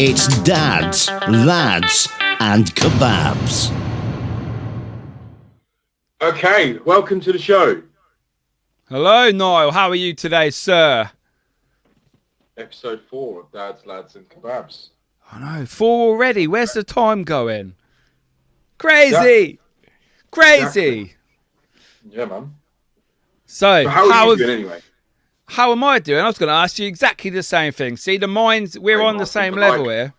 It's Dads, Lads and Kebabs. Okay, welcome to the show. Hello, Niall. How are you today, sir? Episode 4 of Dads, Lads and Kebabs. I know, 4 already. Where's the time going? Crazy! Crazy! Yeah, man. So how are you doing anyway? How am I doing? I was going to ask you exactly the same thing. See, the minds, we're on the same level here.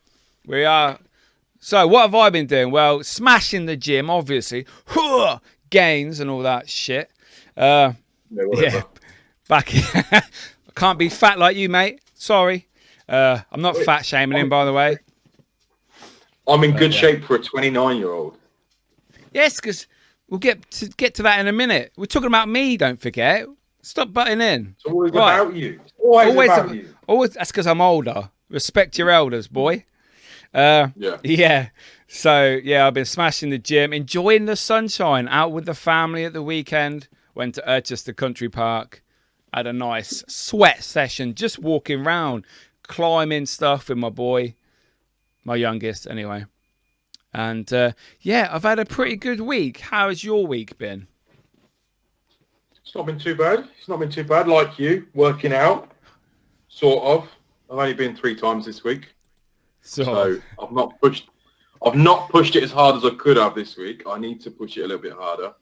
We are. So, what have I been doing? Well, smashing the gym, obviously. Gains and all that shit. Yeah, back here. I can't be fat like you, mate. Sorry. I'm not fat shaming him, by the way. I'm in good shape for a 29-year-old. Yes, because we'll get to that in a minute. We're talking about me, don't forget. Stop butting in. It's always about you. Always about you. Always. That's because I'm older. Respect your elders, boy. Yeah. So, yeah, I've been smashing the gym, enjoying the sunshine, out with the family at the weekend. Went to Urchester Country Park. Had a nice sweat session, just walking around, climbing stuff with my boy, my youngest, anyway. And, yeah, I've had a pretty good week. How has your week been? It's not been too bad. It's not been too bad. Like you, working out, sort of. I've only been 3 times this week. So I've not pushed it as hard as I could have this week. I need to push it a little bit harder.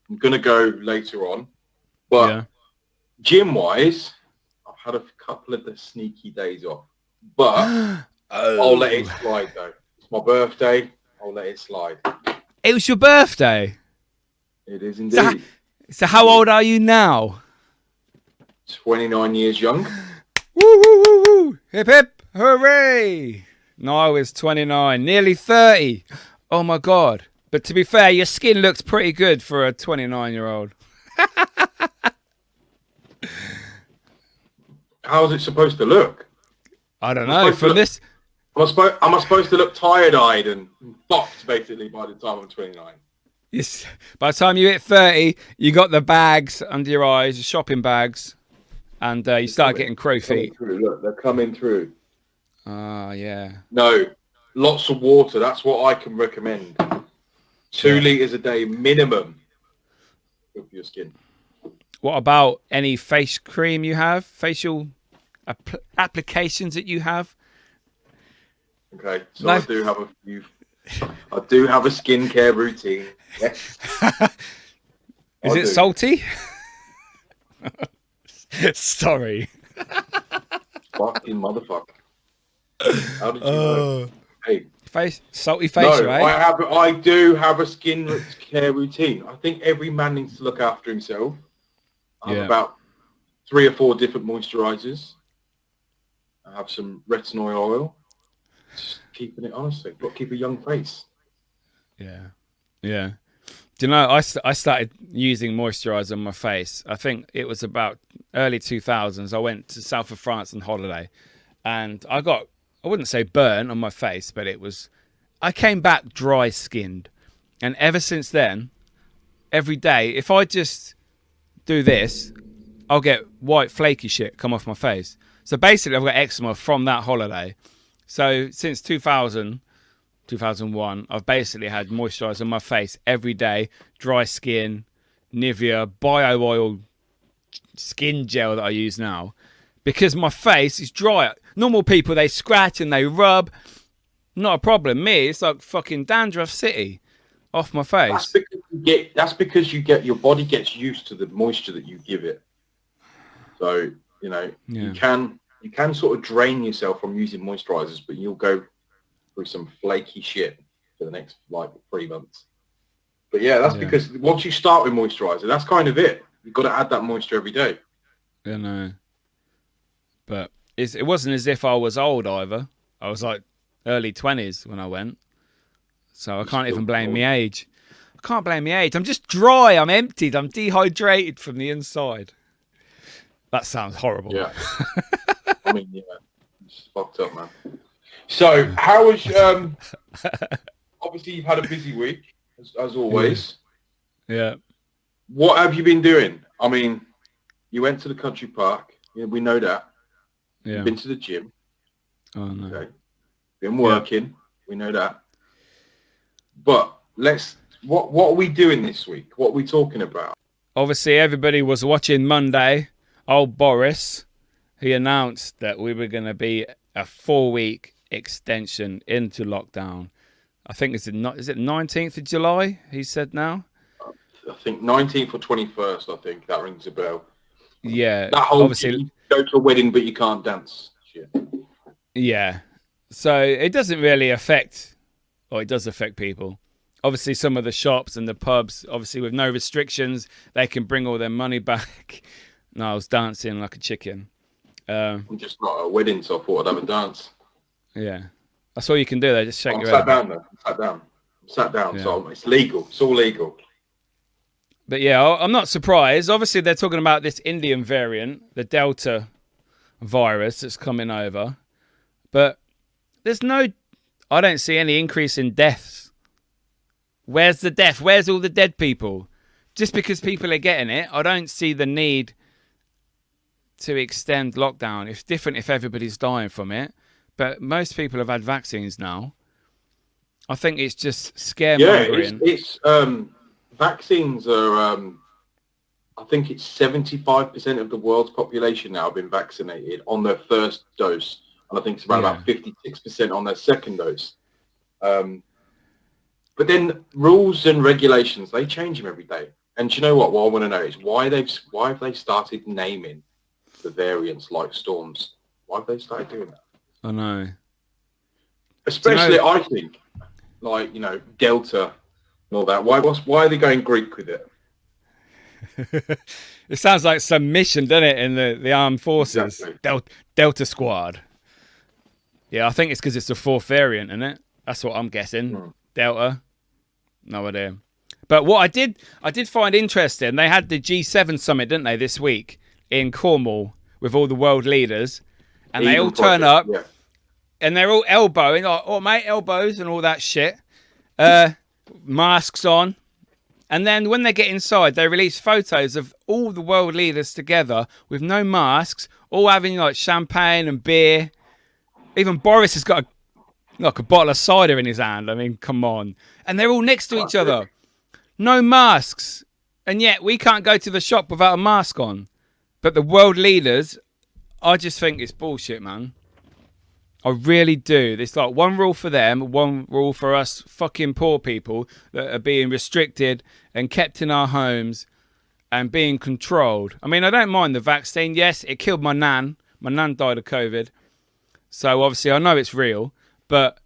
I'm going to go later on. But gym-wise, I've had a couple of the sneaky days off. But I'll let it slide, though. It's my birthday. I'll let it slide. It was your birthday? It is indeed. So how old are you now? 29 years young. Woo, woo, woo, woo. Hip, hip, hooray. Niall is 29, nearly 30. Oh, my God. But to be fair, your skin looks pretty good for a 29-year-old. How's it supposed to look? I don't know. From this... Am I supposed to look tired-eyed and fucked, basically, by the time I'm 29? Yes. By the time you hit 30, you got the bags under your eyes, the shopping bags, and you start getting crow feet. Look, they're coming through. Yeah. No, lots of water. That's what I can recommend. 2 litres a day minimum. Good for your skin. What about any face cream you have? Facial applications that you have? Okay, so I do have a few. I do have a skincare routine. Yes. Is it salty? Sorry. Fucking motherfucker. How did you know? Hey. Salty face, right? I do have a skin care routine. I think every man needs to look after himself. I have about 3 or 4 different moisturizers. I have some retinol oil. Just keeping it honestly. Got to keep a young face. Yeah. Do you know, I started using moisturizer on my face. I think it was about early 2000s. I went to south of France on holiday, and I wouldn't say burn on my face, but I came back dry skinned. And ever since then, every day, if I just do this, I'll get white flaky shit come off my face. So basically, I've got eczema from that holiday. So since 2000, 2001, I've basically had moisturizer on my face every day, dry skin, Nivea, bio oil skin gel that I use now, because my face is dry. Normal people, they scratch and they rub. Not a problem. Me, it's like fucking dandruff city off my face. That's because your body gets used to the moisture that you give it. So, you can sort of drain yourself from using moisturizers, but you'll go through some flaky shit for the next 3 months. But yeah, that's because once you start with moisturizer, that's kind of it. You've got to add that moisture every day. I know. But it wasn't as if I was old either. I was like early 20s when I went. So I can't even blame my age. I can't blame my age. I'm just dry. I'm emptied. I'm dehydrated from the inside. That sounds horrible. Yeah. I mean, it's fucked up, man. So, how was, obviously you've had a busy week, as always. Yeah. What have you been doing? I mean, you went to the country park. We know that. Yeah. You've been to the gym. Oh, no. Okay. Been working. We know that. But what are we doing this week? What are we talking about? Obviously, everybody was watching Monday. Old Boris, he announced that we were going to be a 4-week extension into lockdown. I think is it 19th of July? He said now. I think 19th or 21st. I think that rings a bell. Yeah, that whole obviously you go to a wedding but you can't dance. Shit. Yeah, so it doesn't really affect, or it does affect people. Obviously, some of the shops and the pubs, obviously with no restrictions, they can bring all their money back. No, I was dancing like a chicken. I'm just not at a wedding, so I thought I'd have a dance. Yeah, that's all you can do. They just shake I'm your sat head. down though. I'm sat down, Yeah. so it's legal. It's all legal. But yeah, I'm not surprised. Obviously, they're talking about this Indian variant, the Delta virus that's coming over. But I don't see any increase in deaths. Where's the death? Where's all the dead people? Just because people are getting it, I don't see the need to extend lockdown. It's different if everybody's dying from it. But most people have had vaccines now. I think it's just scaremongering. Yeah, it's vaccines are, I think it's 75% of the world's population now have been vaccinated on their first dose. And I think it's around about 56% on their second dose. But then rules and regulations, they change them every day. And do you know what? What I want to know is why have they started naming the variants like storms? Why have they started doing that? I know. Especially, I think, like, Delta and all that. Why are they going Greek with it? It sounds like some mission, doesn't it, in the armed forces? Exactly. Delta Squad. Yeah, I think it's because it's the fourth variant, isn't it? That's what I'm guessing. Delta. No idea. But what I did find interesting, they had the G7 summit, didn't they, this week in Cornwall with all the world leaders. And they all turn up and they're all elbowing, like, oh, mate, elbows and all that shit. Masks on. And then when they get inside, they release photos of all the world leaders together with no masks, all having like champagne and beer. Even Boris has got a bottle of cider in his hand. I mean, come on. And they're all next to each other. No masks. And yet we can't go to the shop without a mask on. But the world leaders, I just think it's bullshit, man. I really do. It's like one rule for them, one rule for us fucking poor people that are being restricted and kept in our homes and being controlled. I mean, I don't mind the vaccine. Yes, it killed my nan. My nan died of COVID. So obviously I know it's real, but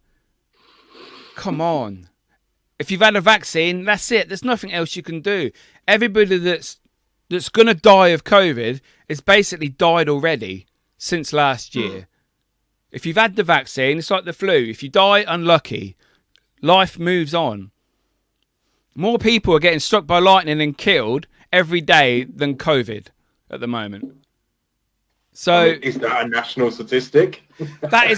come on. If you've had a vaccine, that's it. There's nothing else you can do. Everybody that's going to die of COVID has basically died already since last year. If you've had the vaccine, it's like the flu. If you die, unlucky. Life moves on. More people are getting struck by lightning and killed every day than COVID at the moment. So is that a national statistic? that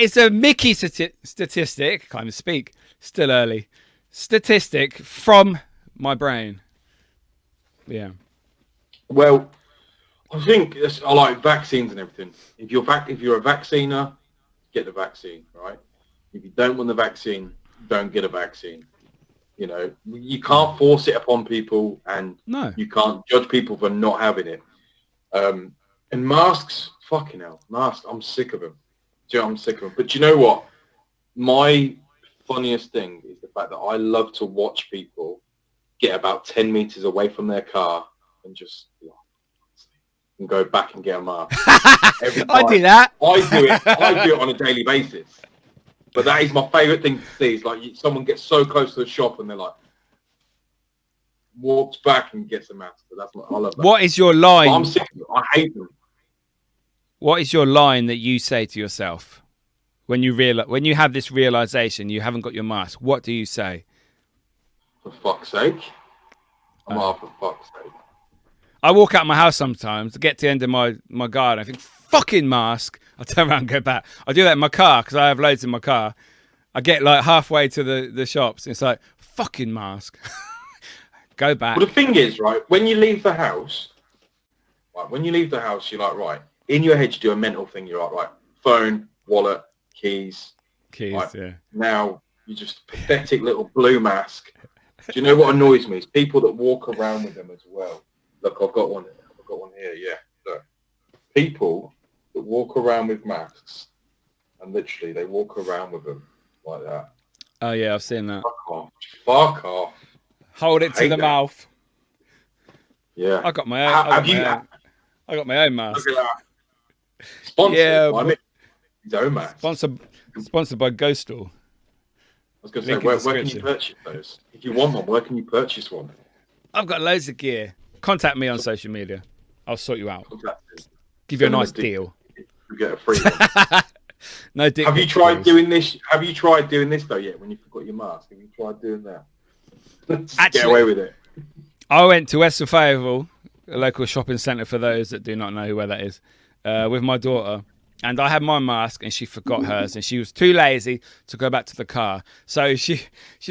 is a Miki statistic. Can't even speak. Still early. Statistic from my brain. Yeah. Well, I think I like vaccines and everything. If you're a vacciner, get the vaccine, right? If you don't want the vaccine, don't get a vaccine. You can't force it upon people, and you can't judge people for not having it. And masks, fucking hell, masks. I'm sick of them. I'm sick of them. But you know what? My funniest thing is the fact that I love to watch people get about 10 meters away from their car and just and go back and get a mask. I do that. I do it on a daily basis. But that is my favourite thing to see. It's like someone gets so close to the shop and they're like, walks back and gets a mask. I love that. What is your line? But I'm sick of them. I hate them. What is your line that you say to yourself when you have this realization you haven't got your mask? What do you say? For fuck's sake. For fuck's sake. I walk out of my house sometimes to get to the end of my garden. I think, fucking mask. I turn around and go back. I do that in my car because I have loads in my car. I get like halfway to the shops. And it's like, fucking mask. Go back. Well, the thing is, right, when you leave the house, you're like, right, in your head you do a mental thing. You're like, right, phone, wallet, keys, Keys, Like, yeah. now you're just a pathetic little blue mask. Do you know what annoys me? Is people that walk around with them as well. Look, I've got one here. Yeah. Look. People that walk around with masks, and literally they walk around with them like that. Oh yeah, I've seen that. Fuck off. Hold it to the mouth. Yeah. I got my own. I got my own mask. Look at that. Sponsored by his own mask. Sponsored by Ghostal. I was going to say, where can you purchase those? If you want one, where can you purchase one? I've got loads of gear. Contact me on social media. I'll sort you out. Give you a nice deal. You get a free one. No dick. Have you tried doing this? Have you tried doing this though yet? When you forgot your mask, have you tried doing that? Actually, get away with it. I went to Western Fayetteville, a local shopping centre for those that do not know where that is, with my daughter. And I had my mask and she forgot hers and she was too lazy to go back to the car. So she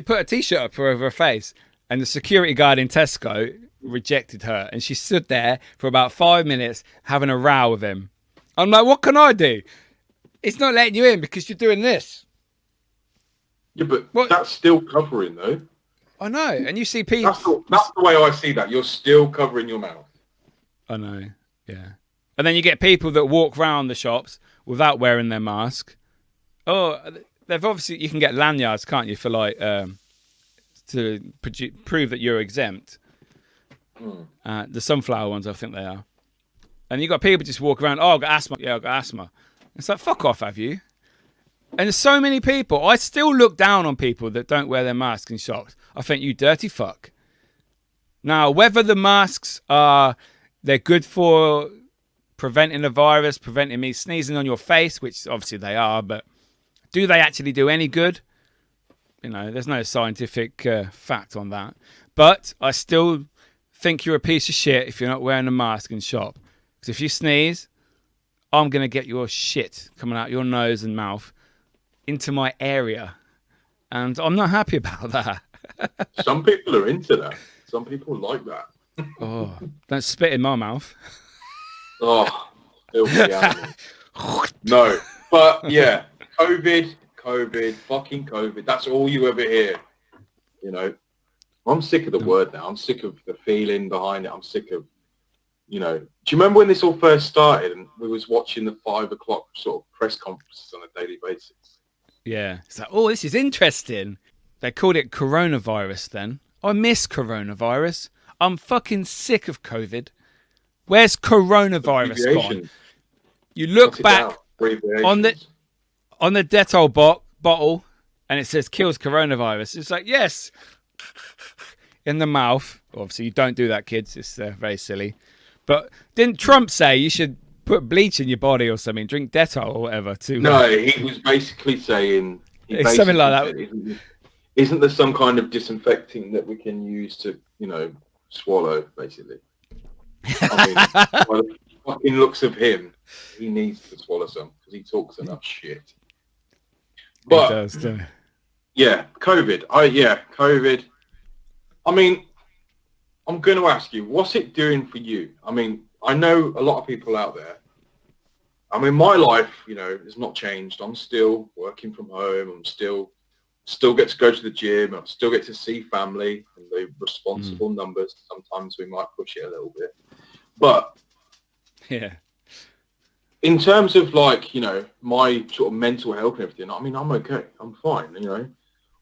put a T-shirt up over her face and the security guard in Tesco rejected her. And she stood there for about 5 minutes having a row with him. I'm like, what can I do? It's not letting you in because you're doing this. Yeah, but that's still covering though. I know. And you see people... That's the way I see that. You're still covering your mouth. I know, yeah. And then you get people that walk around the shops without wearing their mask. Oh, they've obviously, you can get lanyards, can't you, for like to prove that you're exempt. The sunflower ones, I think they are. And you got people just walk around. Oh, I've got asthma. Yeah, I've got asthma. It's like, fuck off, have you? And there's so many people. I still look down on people that don't wear their masks in shops. I think, you dirty fuck. Now, whether the masks they're good for preventing the virus, preventing me sneezing on your face, which obviously they are, but do they actually do any good? You know, there's no scientific fact on that. But I still think you're a piece of shit if you're not wearing a mask in shop. Because if you sneeze, I'm going to get your shit coming out your nose and mouth into my area. And I'm not happy about that. Some people are into that. Some people like that. Oh, don't spit in my mouth. Oh, filthy animal. No, but yeah, COVID, fucking COVID. That's all you ever hear. You know, I'm sick of the word now. I'm sick of the feeling behind it. I'm sick of, you know. Do you remember when this all first started and we was watching the 5 o'clock sort of press conferences on a daily basis? Yeah. It's like, oh, this is interesting. They called it coronavirus then. I miss coronavirus. I'm fucking sick of COVID. Where's coronavirus gone? You look back on the Dettol bottle and it says kills coronavirus. It's like, yes, in the mouth. Obviously, you don't do that, kids. It's very silly. But didn't Trump say you should put bleach in your body or something, drink Dettol or whatever? No, he was basically saying... something like that. Isn't there some kind of disinfecting that we can use to, you know, swallow, basically? I mean, by the fucking looks of him, he needs to swallow some because he talks enough shit. But, he does, don't he? Yeah, COVID. COVID. I mean, I'm going to ask you, what's it doing for you? I mean, I know a lot of people out there. I mean, my life, you know, has not changed. I'm still working from home. I'm still get to go to the gym. I still get to see family and the responsible numbers. Sometimes we might push it a little bit. But yeah, in terms of like, you know, my sort of mental health and everything, I mean, I'm okay. I'm fine. You know,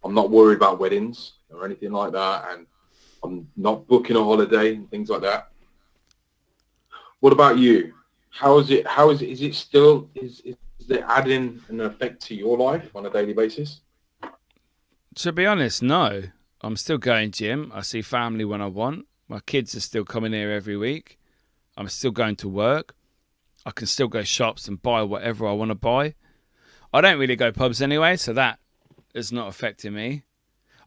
I'm not worried about weddings or anything like that. And I'm not booking a holiday and things like that. What about you? Is it adding an effect to your life on a daily basis? To be honest, no. I'm still going gym. I see family when I want. My kids are still coming here every week. I'm still going to work. I can still go shops and buy whatever I want to buy. I don't really go pubs anyway, so that is not affecting me.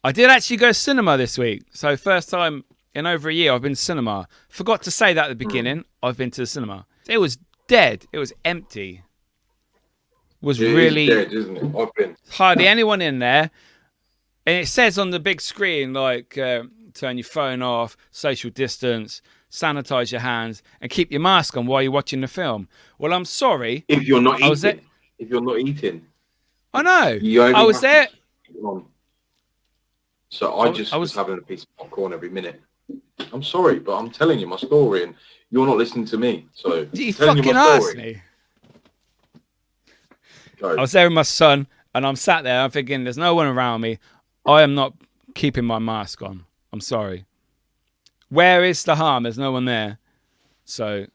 I did actually go cinema this week. So first time in over a year I've been to cinema. Forgot to say that at the beginning. I've been to the cinema. It was dead. It was empty. It really dead, isn't it? I've been. Hardly anyone in there. And it says on the big screen, like, turn your phone off, social distance, sanitize your hands, and keep your mask on while you're watching the film. Well, I'm sorry. If you're not eating. If you're not eating. I know. You only I was have there. to keep it on. So I was having a piece of popcorn every minute. I'm sorry, but I'm telling you my story, and you're not listening to me. So You I'm telling you fucking my asked story. me. Go. I was there with my son, and I'm sat there. I'm thinking, there's no one around me. I am not keeping my mask on. I'm sorry. Where is the harm? There's no one there. So,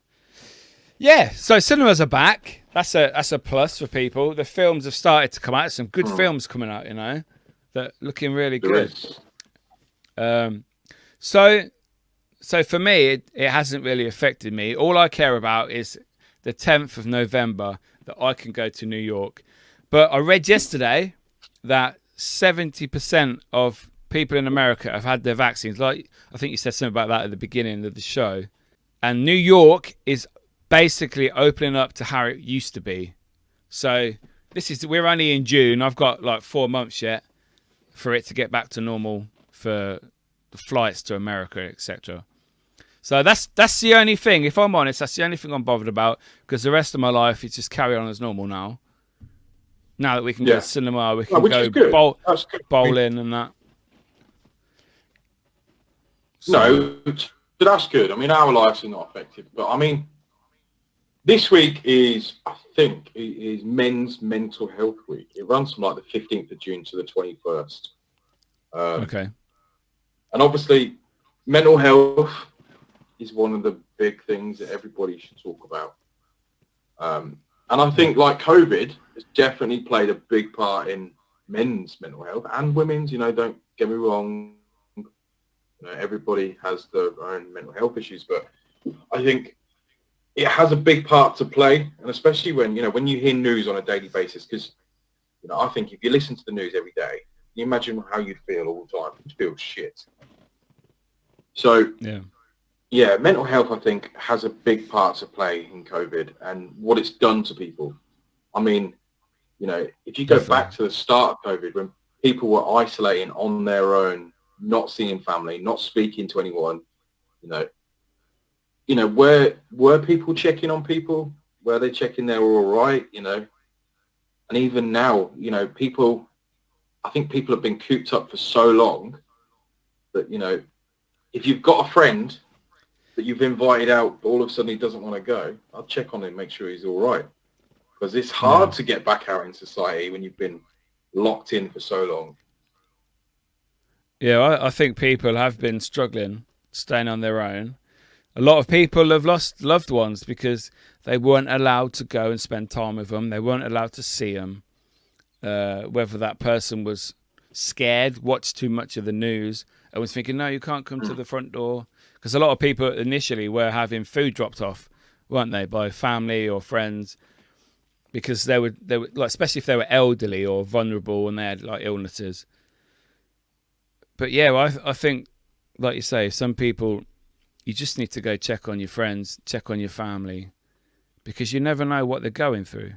yeah. So cinemas are back. That's a plus for people. The films have started to come out. Some good films coming out, you know, that looking really good. So for me, it hasn't really affected me. All I care about is the 10th of November that I can go to New York. But I read yesterday that 70% of people in America have had their vaccines. Like, I think you said something about that at the beginning of the show. And New York is basically opening up to how it used to be. So we're only in June. I've got like 4 months yet for it to get back to normal for the flights to America, etc. So that's the only thing. If I'm honest, that's the only thing I'm bothered about, because the rest of my life is just carry on as normal now. Now that we can go to cinema, we can go bowling and that. So. No, that's good. I mean, our lives are not affected, but I mean, this week is, I think, it is Men's Mental Health Week. It runs from like the 15th of June to the 21st. Okay. And obviously, mental health is one of the big things that everybody should talk about. And I think, like, COVID has definitely played a big part in men's mental health and women's. You know, don't get me wrong. You know, everybody has their own mental health issues, but I think it has a big part to play, and especially when you hear news on a daily basis, because I think if you listen to the news every day, you imagine how you'd feel all the time. You'd feel shit. So yeah, mental health, I think, has a big part to play in COVID and what it's done to people. I mean, if you go back to the start of COVID, when people were isolating on their own, not seeing family, not speaking to anyone, were people checking on people? Were they checking they were all right? And even now, I think people have been cooped up for so long that, if you've got a friend that you've invited out, but all of a sudden he doesn't want to go, I'll check on him, make sure he's all right. Because it's hard to get back out in society when you've been locked in for so long. Yeah, I think people have been struggling, staying on their own. A lot of people have lost loved ones because they weren't allowed to go and spend time with them. They weren't allowed to see them. Whether that person was scared, watched too much of the news, and was thinking, no, you can't come to the front door. Because a lot of people initially were having food dropped off, weren't they, by family or friends, because they were like, especially if they were elderly or vulnerable and they had like illnesses. But yeah, I think, like you say, some people, you just need to go check on your friends, check on your family, because you never know what they're going through.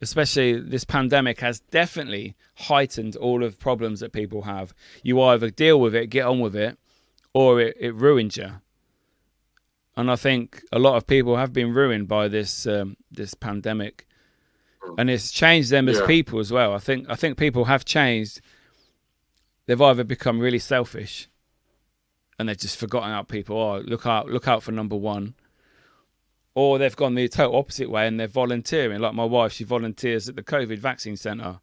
Especially this pandemic has definitely heightened all of the problems that people have. You either deal with it, get on with it, or it ruins you. And I think a lot of people have been ruined by this this pandemic, and it's changed them as people as well. I think people have changed. They've either become really selfish, and they've just forgotten about people. Oh, look out for number one. Or they've gone the total opposite way and they're volunteering. Like my wife, she volunteers at the COVID vaccine centre.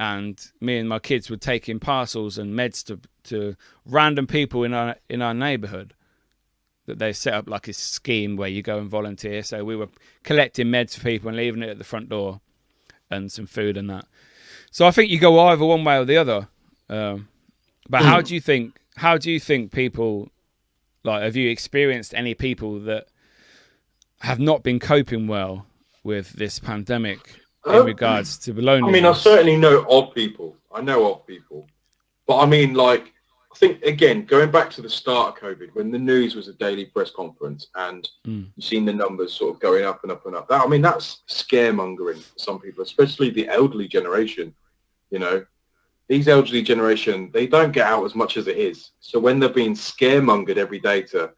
And me and my kids were taking parcels and meds to random people in our neighbourhood. That they set up like a scheme where you go and volunteer. So we were collecting meds for people and leaving it at the front door and some food and that. So I think you go either one way or the other. But how do you think people, like, have you experienced any people that have not been coping well with this pandemic in regards to loneliness? I mean, I certainly know of people. But I mean, like, I think, again, going back to the start of COVID, when the news was a daily press conference and you've seen the numbers sort of going up and up and up. I mean, that's scaremongering for some people, especially the elderly generation. These elderly generation, they don't get out as much as it is. So when they're being scaremongered every day to,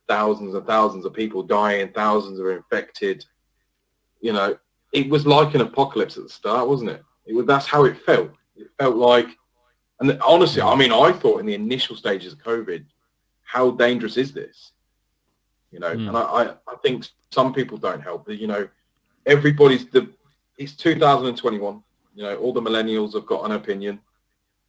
thousands and thousands of people dying, thousands are infected, it was like an apocalypse at the start, wasn't it? That's how it felt. It felt like, and honestly, I mean, I thought in the initial stages of COVID, how dangerous is this? You know, and I think some people don't help. You know, it's 2021. You know, all the millennials have got an opinion.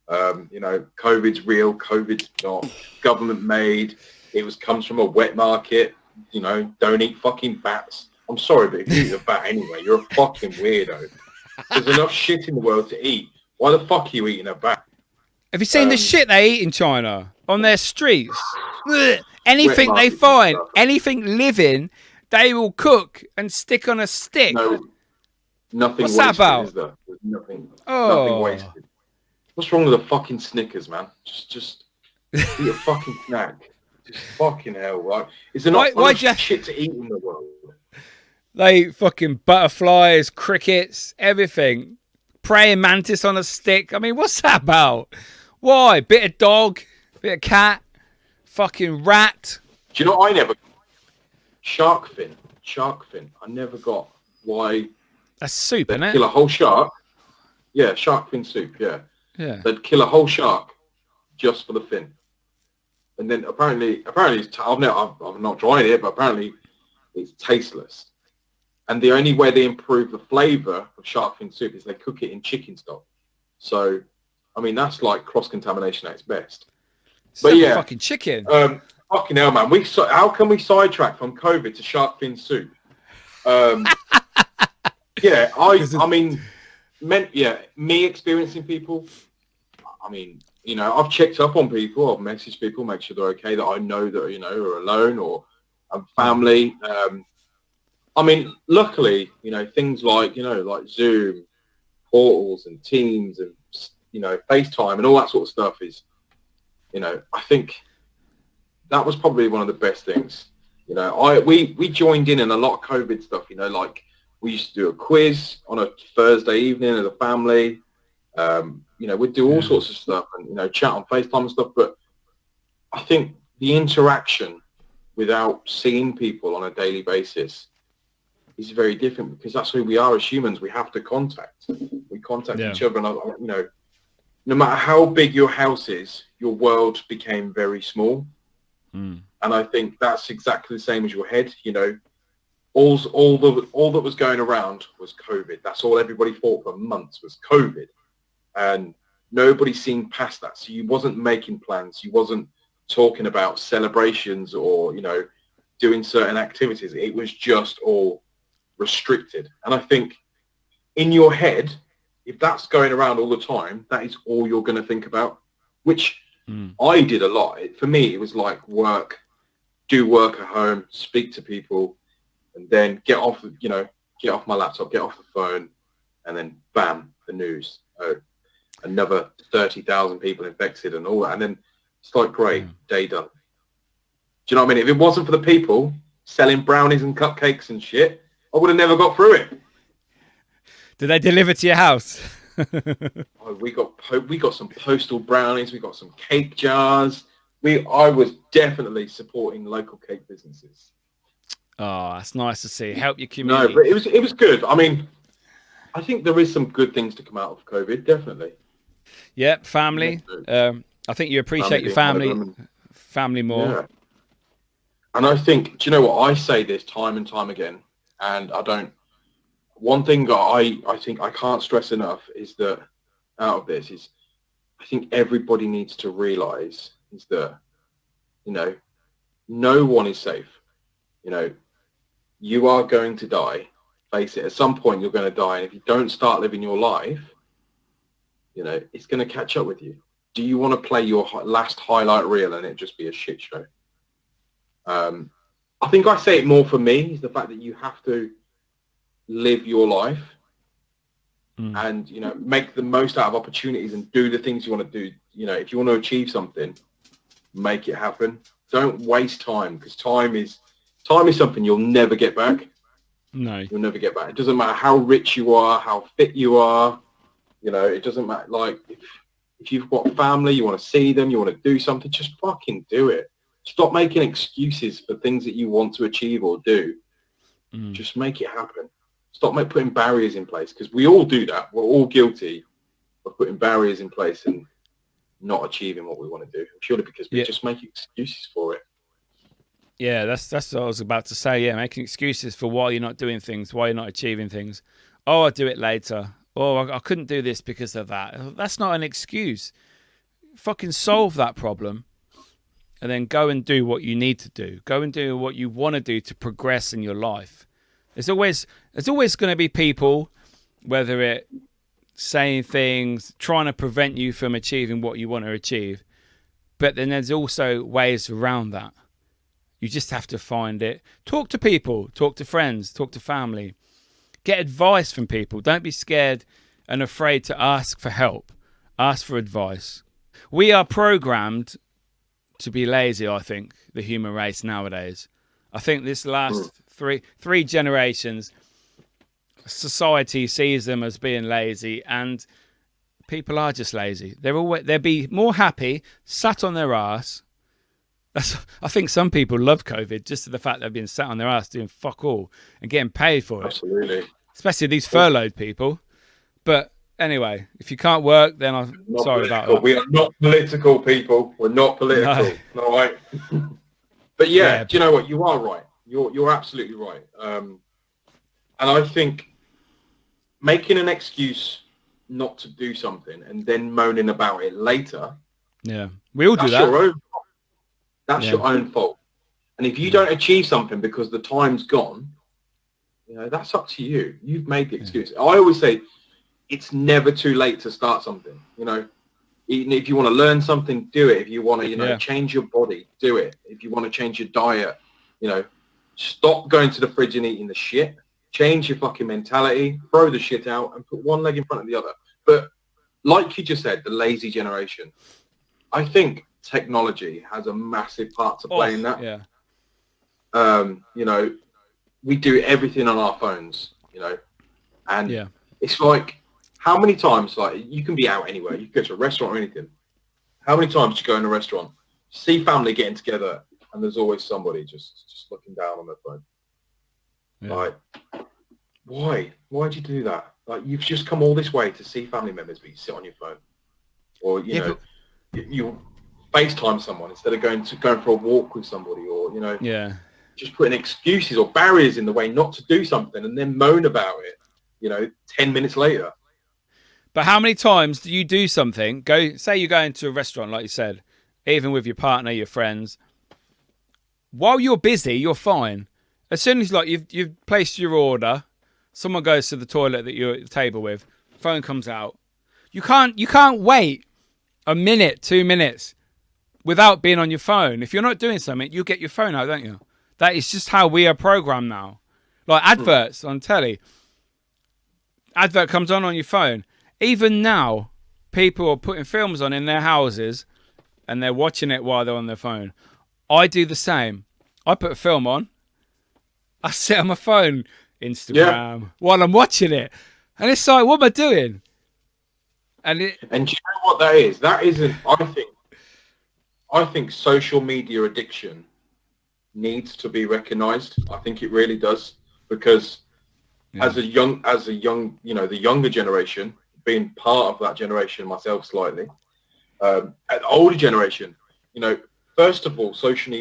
You know, COVID's real, COVID's not government made. It comes from a wet market. You know, don't eat fucking bats. I'm sorry, but if you eat a bat anyway, you're a fucking weirdo. There's enough shit in the world to eat. Why the fuck are you eating a bat? Have you seen the shit they eat in China on their streets? Anything they find, anything living, they will cook and stick on a stick. No, nothing What's wasted, that about? is there? There's nothing wasted. What's wrong with the fucking Snickers, man? Just eat a fucking snack. Just fucking hell, right? Is there not enough shit to eat in the world? They fucking butterflies, crickets, everything. Praying mantis on a stick. I mean, what's that about? Why? Bit of dog, bit of cat, fucking rat. Do you know what I never... Shark fin. I never got why... That's soup, isn't it? Kill a whole shark. Yeah, shark fin soup, yeah. Yeah. They'd kill a whole shark just for the fin. And then apparently I've not tried it, but apparently it's tasteless. And the only way they improve the flavour of shark fin soup is they cook it in chicken stock. So, I mean, that's like cross-contamination at its best. But yeah, fucking chicken. Fucking hell, man. How can we sidetrack from COVID to shark fin soup? Yeah, me experiencing people. I mean, you know, I've checked up on people. I've messaged people, make sure they're okay, that I know that, you know, are alone or family. I mean, luckily, you know, things like, you know, like Zoom, portals and Teams and, you know, FaceTime and all that sort of stuff is, you know, I think that was probably one of the best things. You know, we joined in a lot of COVID stuff, you know, like we used to do a quiz on a Thursday evening as a family. You know, we'd do all sorts of stuff and, you know, chat on FaceTime and stuff. But I think the interaction without seeing people on a daily basis is very different, because that's who we are as humans. We have to contact. We contact each other. And, you know, no matter how big your house is, your world became very small. And I think that's exactly the same as your head. You know, all that was going around was COVID. That's all everybody thought for months was COVID. And nobody seen past that. So you wasn't making plans. You wasn't talking about celebrations or, you know, doing certain activities. It was just all restricted. And I think in your head, if that's going around all the time, that is all you're going to think about, which I did a lot. For me, it was like do work at home, speak to people, and then get off my laptop, get off the phone, and then bam, the news. Oh, another 30,000 people infected and all that. And then it's like, great, day done. Do you know what I mean? If it wasn't for the people selling brownies and cupcakes and shit, I would have never got through it. Did they deliver to your house? Oh, we got some postal brownies. We got some cake jars. I was definitely supporting local cake businesses. Oh, that's nice to see. Help your community. No, but it was good. I mean, I think there is some good things to come out of COVID, definitely. Yeah, family. I think you appreciate your family more. Yeah. And I think, do you know what? I say this time and time again, and one thing that I think I can't stress enough is that out of this is, I think everybody needs to realize is that, you know, no one is safe. You know, you are going to die. Face it, at some point you're going to die. And if you don't start living your life, you know, it's going to catch up with you. Do you want to play your last highlight reel and it just be a shit show? I think I say it more for me is the fact that you have to live your life and, you know, make the most out of opportunities and do the things you want to do. You know, if you want to achieve something, make it happen. Don't waste time, because time is something you'll never get back. No, you'll never get back. It doesn't matter how rich you are, how fit you are. You know, it doesn't matter. Like, if you've got family, you want to see them, you want to do something, just fucking do it. Stop making excuses for things that you want to achieve or do. Just make it happen. Stop putting barriers in place, because we all do that. We're all guilty of putting barriers in place and not achieving what we want to do, purely because we just make excuses for it. Yeah, that's what I was about to say. Yeah, making excuses for why you're not doing things, why you're not achieving things. Oh, I'll do it later. Oh, I couldn't do this because of that. That's not an excuse. Fucking solve that problem, and then go and do what you need to do. Go and do what you want to do to progress in your life. There's always going to be people, whether it saying things, trying to prevent you from achieving what you want to achieve. But then there's also ways around that. You just have to find it. Talk to people, talk to friends, talk to family. Get advice from people. Don't be scared and afraid to ask for help. Ask for advice. We are programmed to be lazy, I think, the human race nowadays. I think this last three generations, society sees them as being lazy, and people are just lazy. They'll be more happy sat on their ass. I think some people love COVID just to the fact they've been sat on their ass doing fuck all and getting paid for it. Absolutely. Especially these furloughed people. But anyway, if you can't work, then I'm sorry about that. We are not political, people. We're not political. No. All right. But yeah, do you know what? You are right. You're absolutely right. And I think making an excuse not to do something and then moaning about it later. Yeah, we all do that. That's your own fault. And if you don't achieve something because the time's gone, that's up to you. You've made the excuse. I always say it's never too late to start something. Even if you want to learn something, do it. If you want to, change your body, do it. If you want to change your diet, stop going to the fridge and eating the shit. Change your fucking mentality, throw the shit out and put one leg in front of the other. But like you just said, the lazy generation, I think technology has a massive part to play in that. Yeah. We do everything on our phones, and it's like, how many times, like, you can be out anywhere, you can go to a restaurant or anything. How many times do you go in a restaurant, see family getting together, and there's always somebody just looking down on their phone? Yeah. Like, why? Why'd you do that? Like, you've just come all this way to see family members, but you sit on your phone. Or, you FaceTime someone instead of going for a walk with somebody, or, just putting excuses or barriers in the way not to do something and then moan about it, 10 minutes later. But how many times do you do something, say you go into a restaurant, like you said, even with your partner, your friends, while you're busy, you're fine. As soon as you've placed your order, someone goes to the toilet that you're at the table with, phone comes out. You can't wait a minute, 2 minutes without being on your phone. If you're not doing something, you get your phone out, don't you? That is just how we are programmed now. Like adverts on telly. Advert comes on your phone. Even now, people are putting films on in their houses and they're watching it while they're on their phone. I do the same. I put a film on. I sit on my phone, Instagram, while I'm watching it. And it's like, what am I doing? And do you know what that is? That isn't, I think social media addiction needs to be recognized. I think it really does, because as a young, the younger generation, being part of that generation myself slightly, an older generation, first of all, social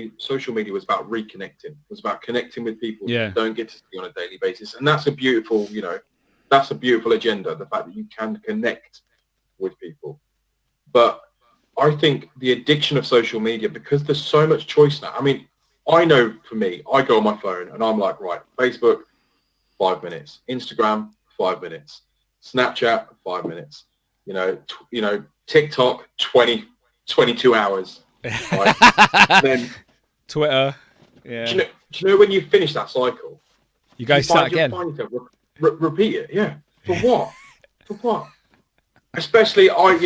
media was about reconnecting. It was about connecting with people you don't get to see on a daily basis. And that's a beautiful, that's a beautiful agenda, the fact that you can connect with people. But I think the addiction of social media, because there's so much choice now. I mean, I know for me, I go on my phone and I'm like, right, Facebook, 5 minutes. Instagram, 5 minutes. Snapchat, 5 minutes. TikTok, 22 hours. Right? Then Twitter. Yeah. Do you know when you finish that cycle? You go start again. Repeat it, yeah. For what? For what? Especially, I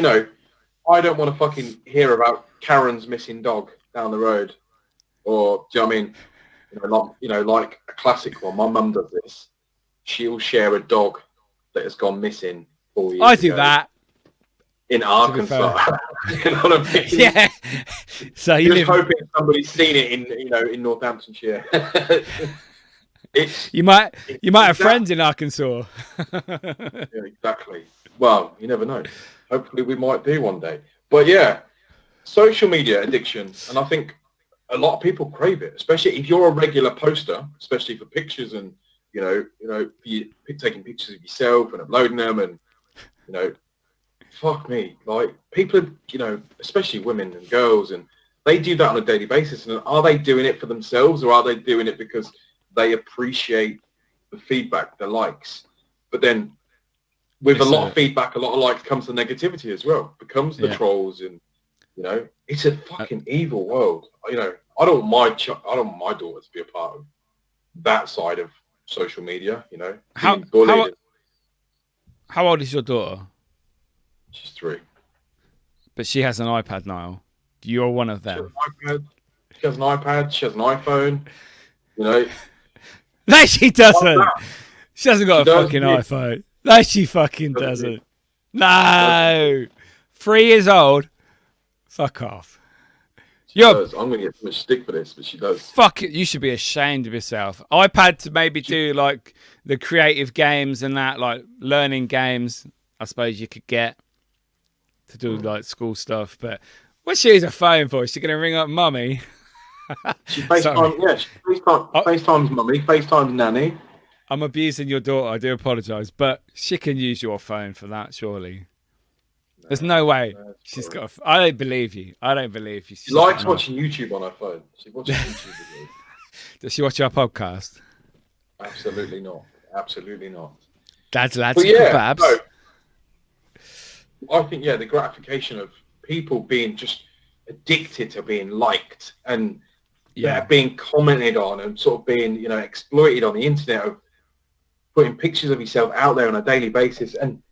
don't want to fucking hear about Karen's missing dog down the road. Or, do you know what I mean? Like a classic one. My mum does this. She'll share a dog that has gone missing 4 years I do that. In Arkansas. You know what I mean? Yeah. So you're just hoping somebody's seen it in Northamptonshire. You might have friends in Arkansas. Yeah, exactly. Well, you never know. Hopefully we might do one day. But yeah, social media addiction, and I think a lot of people crave it, especially if you're a regular poster, especially for pictures and taking pictures of yourself and uploading them, and fuck me, like people, especially women and girls, and they do that on a daily basis. And are they doing it for themselves, or are they doing it because they appreciate the feedback, the likes? But then with a lot of feedback, a lot of likes comes the negativity as well. Becomes the trolls, and it's a fucking evil world. I don't want my daughter to be a part of that side of social media. How old is your daughter? She's 3. But she has an iPad now. You're one of them. She has an iPad. She has an iPhone. No, she doesn't. She hasn't got a fucking iPhone. No, she fucking doesn't. No. 3 years old. Fuck off. She does. I'm going to get so much stick for this, but she does. Fuck it. You should be ashamed of yourself. iPad to maybe do like the creative games and that, like learning games, I suppose you could get to do like school stuff. But what's she use a phone for? Is she going to ring up mummy? She FaceTimes mummy, FaceTimes nanny. I'm abusing your daughter. I do apologise, but she can use your phone for that, surely. There's no way she's got. I don't believe you. She likes watching YouTube on her phone. She watches YouTube videos. Does she watch our podcast? Absolutely not. Absolutely not. Dads Lads Kebabs. No, I think the gratification of people being just addicted to being liked and being commented on and sort of being exploited on the internet, of putting pictures of yourself out there on a daily basis. And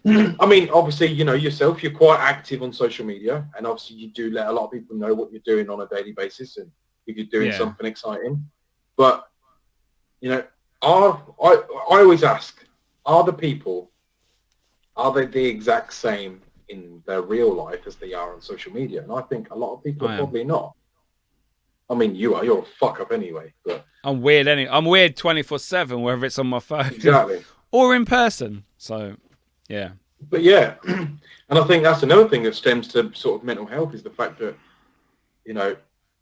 I mean, obviously, yourself, you're quite active on social media, and obviously you do let a lot of people know what you're doing on a daily basis and if you're doing something exciting. But I always ask, are they the exact same in their real life as they are on social media? And I think a lot of people are probably not. I mean, you're a fuck up anyway. But I'm weird I'm weird 24/7, whether it's on my phone or in person. So, yeah. But yeah, and I think that's another thing that stems to sort of mental health, is the fact that,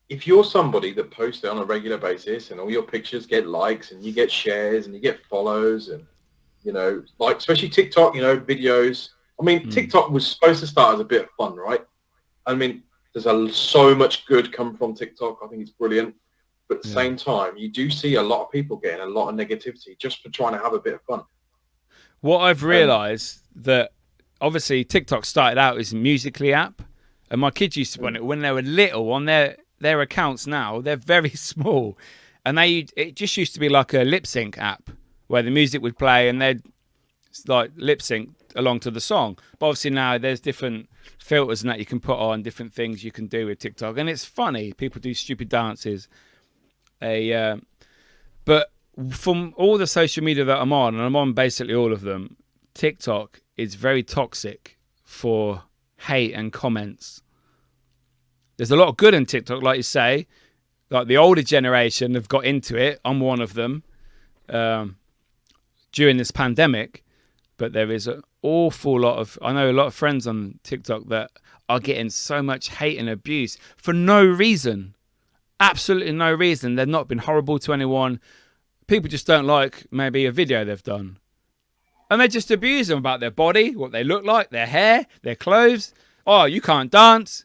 if you're somebody that posts it on a regular basis and all your pictures get likes and you get shares and you get follows and, like especially TikTok, videos. I mean, TikTok was supposed to start as a bit of fun, right? I mean, there's so much good come from TikTok. I think it's brilliant. But at the same time, you do see a lot of people getting a lot of negativity just for trying to have a bit of fun. What I've realised that obviously TikTok started out as a Musical.ly app, and my kids used to run it when they were little on their accounts. Now they're very small, and it just used to be like a lip sync app where the music would play and they'd like lip sync along to the song. But obviously now there's different filters and that you can put on, different things you can do with TikTok, and it's funny. People do stupid dances. But from all the social media that I'm on, and I'm on basically all of them, TikTok is very toxic for hate and comments. There's a lot of good in TikTok, like you say. Like the older generation have got into it. I'm one of them during this pandemic. But there is an awful lot of... I know a lot of friends on TikTok that are getting so much hate and abuse for no reason. Absolutely no reason. They've not been horrible to anyone. People just don't like maybe a video they've done. And they just abuse them about their body, what they look like, their hair, their clothes. Oh, you can't dance.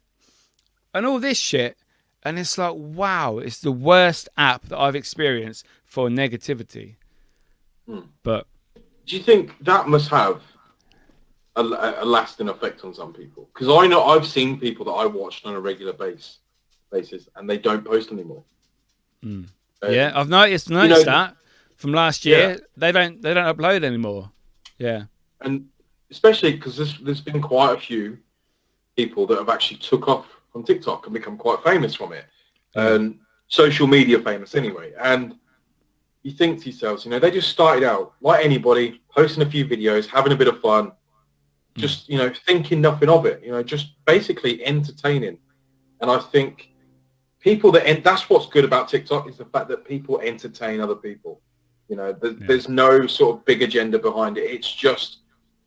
And all this shit. And it's like, wow, it's the worst app that I've experienced for negativity. But do you think that must have a lasting effect on some people? Because I know I've seen people that I watched on a regular basis and they don't post anymore. Yeah, I've noticed that from last year. Yeah. They don't upload anymore. Yeah, and especially because there's been quite a few people that have actually took off from TikTok and become quite famous from it, and social media famous anyway. And you think to yourselves, they just started out like anybody, posting a few videos, having a bit of fun, just thinking nothing of it, just basically entertaining. And I think people that's what's good about TikTok, is the fact that people entertain other people. You know, there's no sort of big agenda behind it. It's just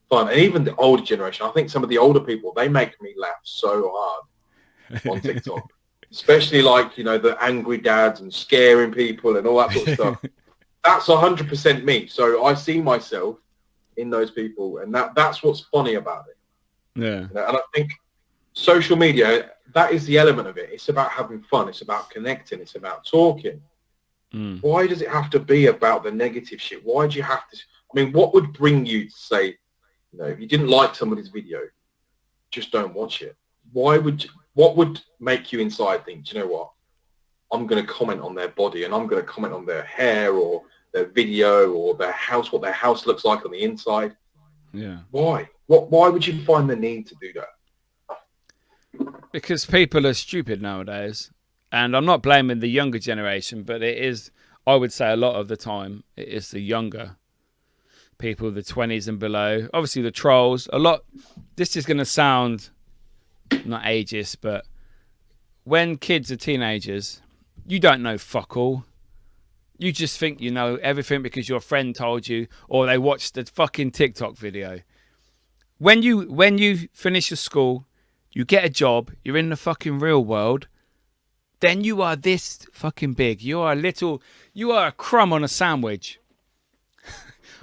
fun. And even the older generation, I think some of the older people, they make me laugh so hard on TikTok. Especially like, you know, the angry dads and scaring people and all that sort of stuff. That's 100% me. So I see myself in those people, and that's what's funny about it. Yeah. You know, and I think social media, that is the element of it. It's about having fun. It's about connecting. It's about talking. Why does it have to be about the negative shit? Why do you have to? I mean, what would bring you to say, you know, if you didn't like somebody's video, just don't watch it? What would make you inside think, do you know what? I'm going to comment on their body, and I'm going to comment on their hair or their video or their house, what their house looks like on the inside. Yeah. Why? Why would you find the need to do that? Because people are stupid nowadays. And I'm not blaming the younger generation, but it is, I would say a lot of the time, it is the younger people, the 20s and below. Obviously the trolls, a lot, this is going to sound not ageist, but when kids are teenagers, you don't know fuck all. You just think you know everything because your friend told you, or they watched the fucking TikTok video. When you finish your school, you get a job, you're in the fucking real world, then you are this fucking big. You are a crumb on a sandwich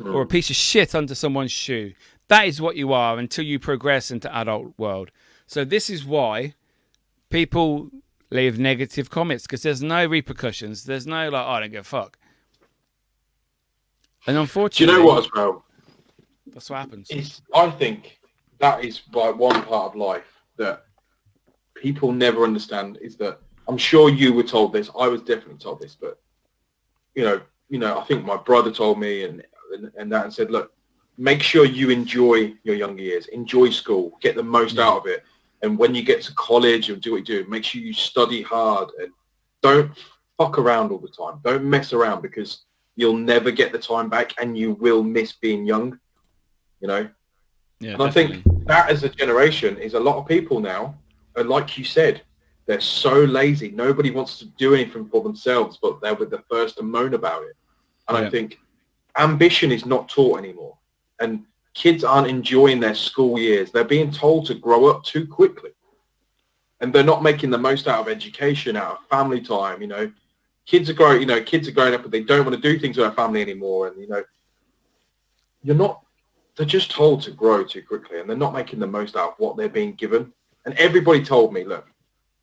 or a piece of shit under someone's shoe. That is what you are until you progress into adult world. So this is why people leave negative comments, because there's no repercussions. There's no like, oh, I don't give a fuck. And unfortunately, do you know what as well? That's what happens. I think that is like one part of life that people never understand, is that, I'm sure you were told this. I was definitely told this, but you know, I think my brother told me and that, and said, look, make sure you enjoy your younger years, enjoy school, get the most out of it, and when you get to college and do what you do, make sure you study hard and don't fuck around all the time. Don't mess around, because you'll never get the time back, and you will miss being young. You know, yeah. And definitely. I think that as a generation is a lot of people now, and like you said, they're so lazy. Nobody wants to do anything for themselves, but they're with the first to moan about it. And I think ambition is not taught anymore. And kids aren't enjoying their school years. They're being told to grow up too quickly. And they're not making the most out of education, out of family time. You know, kids are growing up, but they don't want to do things with their family anymore. And, you know, they're just told to grow too quickly, and they're not making the most out of what they're being given. And everybody told me, look,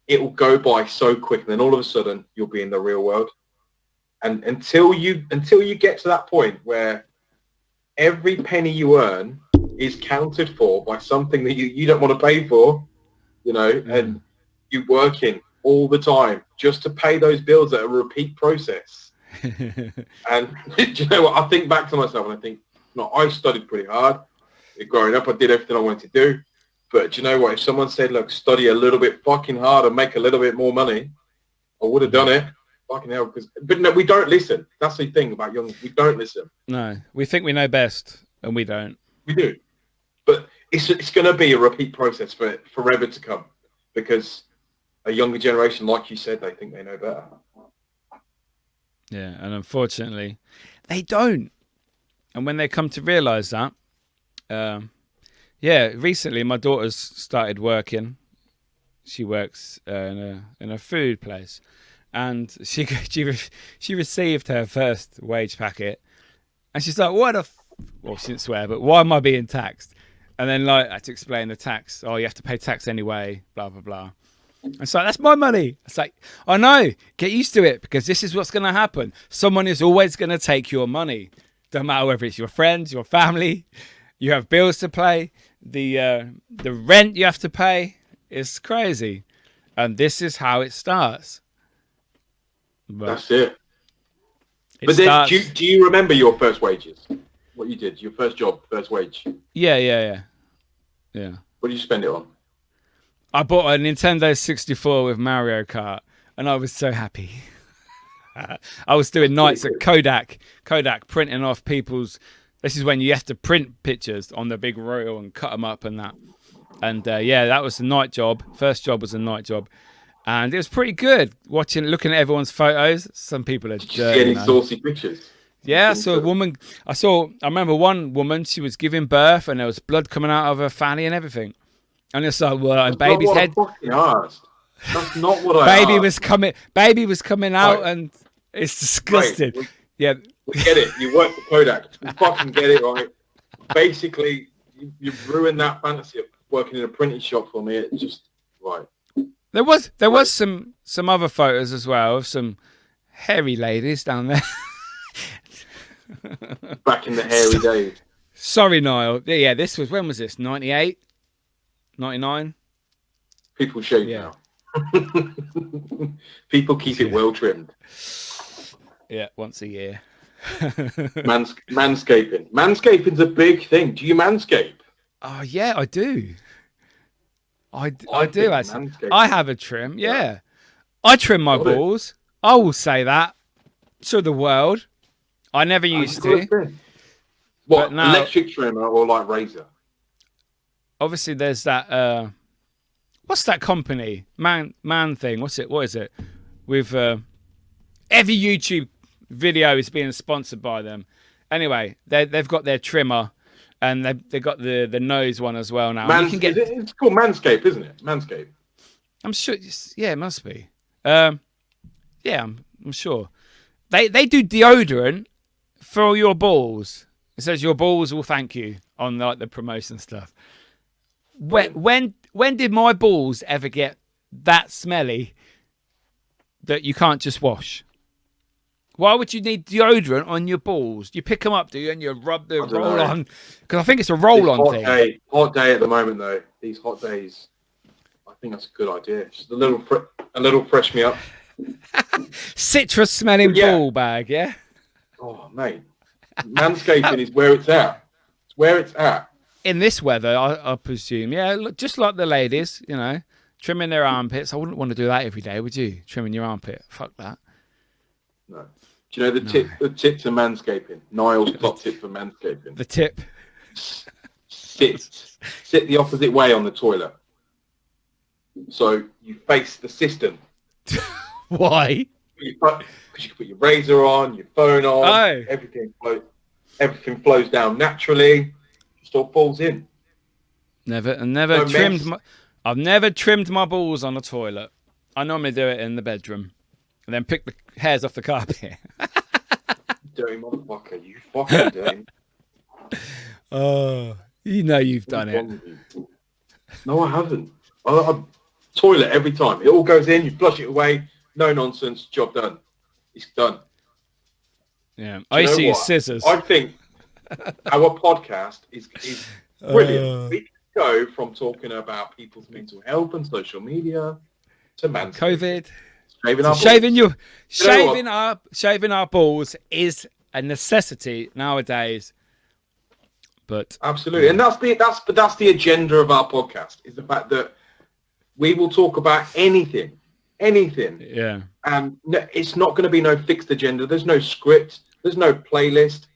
it will go by so quick, and then all of a sudden you'll be in the real world. And until you get to that point where every penny you earn is counted for by something that you don't want to pay for, you know, and you working all the time just to pay those bills at a repeat process. And you know what? I think back to myself and I think, no, I studied pretty hard. Growing up, I did everything I wanted to do. But do you know what? If someone said, look, study a little bit fucking hard and make a little bit more money, I would have done it. Fucking hell. But no, we don't listen. That's the thing about young. We don't listen. No, we think we know best, and we don't. We do. But it's going to be a repeat process for forever to come, because a younger generation, like you said, they think they know better. Yeah, and unfortunately, they don't. And when they come to realise that, recently my daughter's started working. She works in a food place, and she received her first wage packet, and she's like, well, she didn't swear, but why am I being taxed? And then like I had to explain the tax. Oh, you have to pay tax anyway, blah blah blah. It's like, that's my money. It's like, I know, get used to it, because this is what's going to happen. Someone is always going to take your money. Don't matter whether it's your friends, your family, you have bills to pay, the rent you have to pay. It's crazy. And this is how it starts. But that's it. But then, do you remember your first wages? What you did, your first job, first wage? Yeah. What did you spend it on? I bought a Nintendo 64 with Mario Kart, and I was so happy. I was doing nights at Kodak printing off people's. This is when you have to print pictures on the big reel and cut them up and that. And that was a night job. First job was a night job, Wow. And it was pretty good looking at everyone's photos. Some people are Did you see any saucy pictures? Yeah, I saw a woman. I remember one woman. She was giving birth, and there was blood coming out of her fanny and everything. And it's like, well, That's baby's not head. what I fucking asked. That's not what I asked. Baby was coming out, Right. and it's disgusting. Right. Yeah, We get it. You work for Kodak. We fucking get it, right? Basically, you've ruined that fantasy of working in a printing shop for me. It's just right. there was some other photos as well of some hairy ladies down there. Back in the hairy days. Sorry, Niall. Yeah, this was, when was this? 98? 99? People shave now. People keep it well trimmed. Yeah, once a year. Manscaping. Manscaping's a big thing. Do you manscape? Oh, yeah, I do. I do, actually. Manscaping. I have a trim, yeah. I trim my balls. I will say that to the world. I never used to. What, now, electric trimmer or like razor? Obviously, there's that. What's that company? Man thing. What is it? With every YouTube video is being sponsored by them. Anyway, they've got their trimmer, and they've got the nose one as well now. It's called Manscape, isn't it? Manscape. I'm sure. Yeah, it must be. Yeah, I'm sure. They do deodorant for your balls. It says your balls will thank you on like the promotion stuff. When did my balls ever get that smelly that you can't just wash? Why would you need deodorant on your balls? You pick them up, do you, and you rub the roll on? Because I think it's a roll-on thing. Hot day at the moment, though. These hot days, I think that's a good idea. Just a little fresh me up. Citrus smelling ball bag, yeah. Oh, mate, manscaping is where it's at. It's where it's at. In this weather, I presume, yeah. Look, just like the ladies, trimming their armpits. I wouldn't want to do that every day, would you? Trimming your armpit, fuck that. No. Do you know the tip to manscaping? Niall's top tip for manscaping. The tip. Sit the opposite way on the toilet. So you face the system. Why? Because you can put your razor on, your phone on, everything flows down naturally. Just all falls in. I've never trimmed my balls on the toilet. I normally do it in the bedroom. And then pick the hairs off the carpet. Dirty motherfucker, you fucking dirty. Oh, you've done it. No, I haven't. I toilet every time. It all goes in, you flush it away. No nonsense, job done. It's done. Yeah, I used to use scissors. I think our podcast is brilliant. We can go from talking about people's mental health and social media to COVID. Shaving our balls is a necessity nowadays. But absolutely, and that's the agenda of our podcast, is the fact that we will talk about anything. Yeah. And it's not going to be no fixed agenda. There's no script. There's no playlist.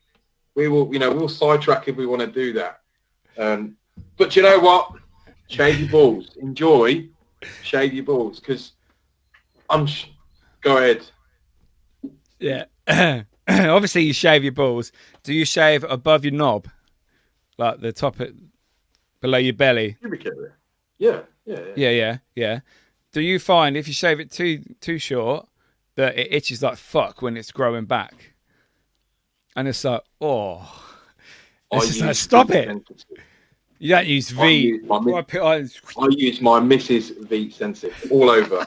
We'll sidetrack if we want to do that. But you know what? Shave your balls. Enjoy. Shave your balls, because go ahead. Yeah. Obviously, you shave your balls. Do you shave above your knob, like the top below your belly? Yeah. Do you find if you shave it too short that it itches like fuck when it's growing back? And it's like, it's just like, stop it. You don't use V. I use my Mrs. V sensitive all over.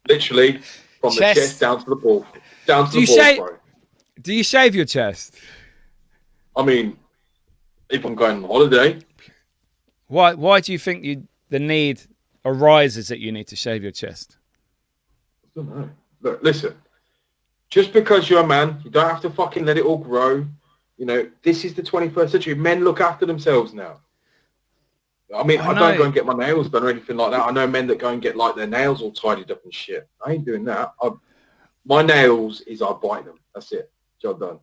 Literally from the chest down to the ball. Do you shave your chest? I mean, if I'm going on holiday. Why do you think the need arises that you need to shave your chest? I don't know. Look, listen. Just because you're a man, you don't have to fucking let it all grow. This is the 21st century. Men look after themselves now. I mean, I don't go and get my nails done or anything like that. I know men that go and get like their nails all tidied up and shit. I ain't doing that. My nails is I bite them. That's it. Job done.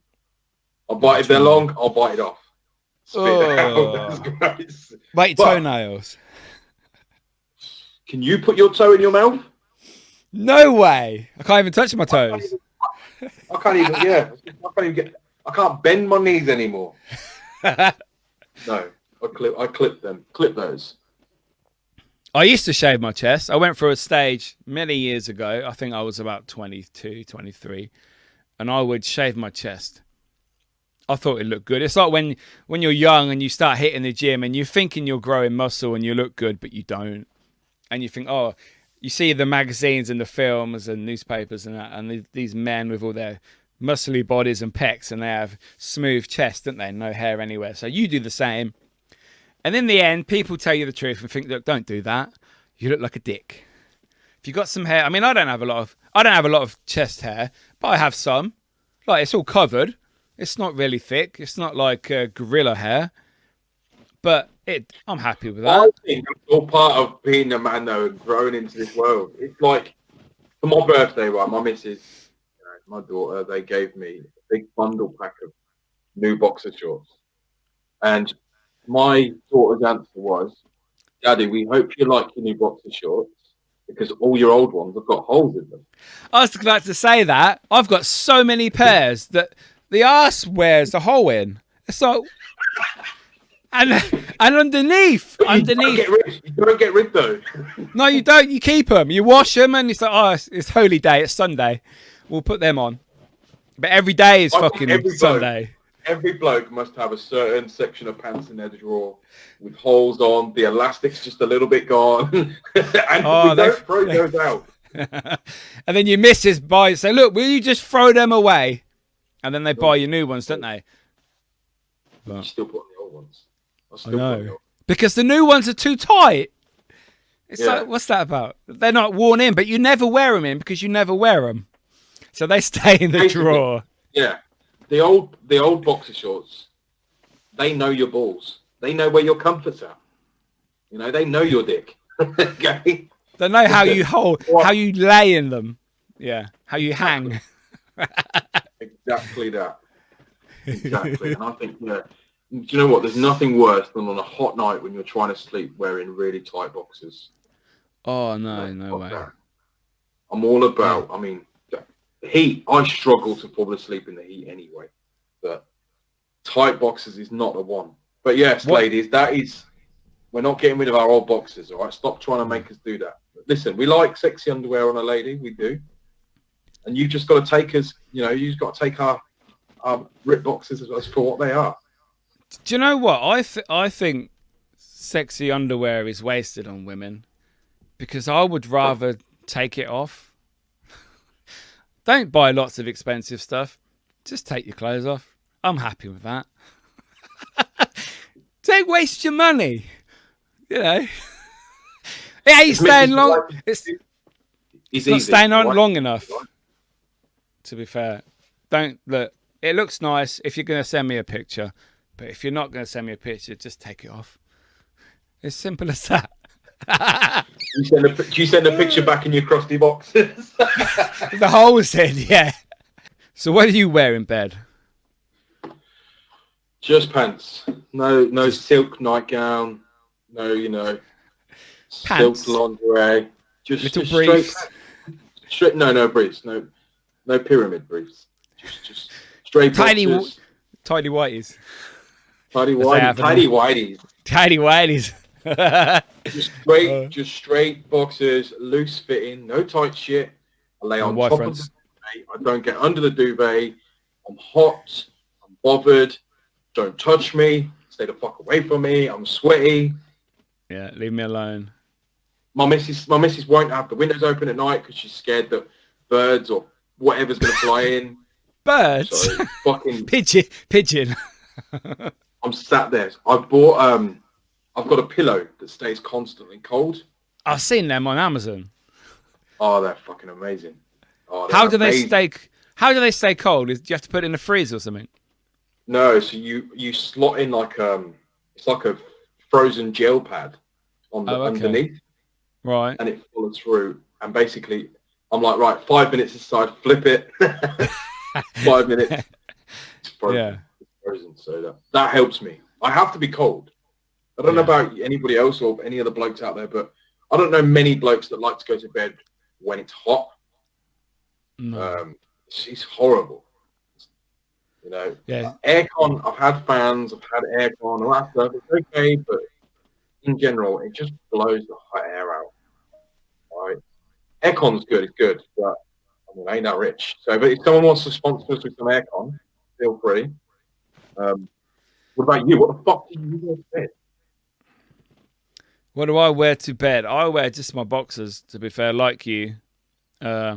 I'll bite if they're long. I'll bite it off. Spit it out. Bite your toenails. Can you put your toe in your mouth? No way. I can't even touch my toes. I can't even. Yeah, I can't bend my knees anymore. No, I clip them. Clip those. I used to shave my chest. I went through a stage many years ago. I think I was about 22, 23, and I would shave my chest. I thought it looked good. It's like when you're young and you start hitting the gym and you're thinking you're growing muscle and you look good, but you don't. And you think, oh, you see the magazines and the films and newspapers and that, and these men with all their muscly bodies and pecs, and they have smooth chest, don't they? No hair anywhere. So you do the same. And in the end, people tell you the truth and think, look, don't do that. You look like a dick. If you got some hair, I mean, I don't have a lot of chest hair, but I have some. Like, it's all covered. It's not really thick. It's not like gorilla hair, but I'm happy with that. I think it's all part of being a man, though, and growing into this world. It's like, for my birthday, right, my missus, my daughter, they gave me a big bundle pack of new boxer shorts. And my daughter's answer was, Daddy, we hope you like your new boxer shorts because all your old ones have got holes in them. I was glad to say that. I've got so many pairs that the arse wears a hole in. It's like, and underneath. You don't get rid though. No, you don't. You keep them. You wash them, and it's like, oh, it's holy day. It's Sunday. We'll put them on. But every day is fucking Sunday. Every bloke must have a certain section of pants in their drawer with holes on, the elastic's just a little bit gone, and we don't throw those out. And then your missus buys, say, look, will you just throw them away? And then they buy you new ones, don't they? But you still put on the old ones. I know. Because the new ones are too tight. It's like, what's that about? They're not worn in, but you never wear them in because you never wear them. So they stay in the drawer. Yeah. The old boxer shorts, they know your balls. They know where your comfort's at. You know, they know your dick. Okay? They know how you hold, how you lay in them. Yeah, how you hang. Exactly that. Exactly. And I think, do you know what? There's nothing worse than on a hot night when you're trying to sleep wearing really tight boxers. Oh, no way. That. I'm all about, I mean, the heat, I struggle to fall asleep in the heat anyway. But tight boxers is not the one. But yes, ladies, we're not getting rid of our old boxers, all right? Stop trying to make us do that. But listen, we like sexy underwear on a lady, we do. And you've just got to take us, you've got to take our ripped boxers as for what they are. Do you know what? I think sexy underwear is wasted on women because I would rather take it off. Don't buy lots of expensive stuff. Just take your clothes off. I'm happy with that. Don't waste your money. It ain't staying long. It's not staying on long enough. To be fair, don't look. It looks nice if you're going to send me a picture, but if you're not going to send me a picture, just take it off. It's simple as that. You send a picture back in your crusty boxes. The holes in, yeah. So what do you wear in bed? Just pants. No silk nightgown. No, pants. Silk lingerie. Just little just briefs. Straight. No briefs. No pyramid briefs. Just straight boxers. Tidy whities. Tidy whities. Tidy whities. just straight boxers, loose fitting, no tight shit. I lay on top of the duvet. I don't get under the duvet. I'm hot. I'm bothered. Don't touch me. Stay the fuck away from me. I'm sweaty. Yeah, leave me alone. My missus won't have the windows open at night because she's scared that birds or whatever's going to fly in. Birds? So, fucking pigeon. I'm sat there. I've got a pillow that stays constantly cold. I've seen them on Amazon. Oh, they're fucking amazing. Oh, how do they stay cold? Do you have to put it in the freezer or something? No, so you slot in like it's like a frozen gel pad on the underneath. Right. And it follows through. And basically I'm like, right, 5 minutes aside, flip it. 5 minutes. It's frozen. Yeah. It's frozen. So that helps me. I have to be cold. I don't know about anybody else or any other blokes out there, but I don't know many blokes that like to go to bed when it's hot. No. It's horrible. You know, Yeah. aircon, I've had fans, I've had aircon, all that stuff. It's okay, but in general, it just blows the hot air out. Right? Aircon's good, it's good, but I mean, I ain't that rich. So, but if someone wants to sponsor us with some aircon, feel free. What about you? What the fuck do you wear to bed? What do I wear to bed? I wear just my boxers, to be fair, like you. I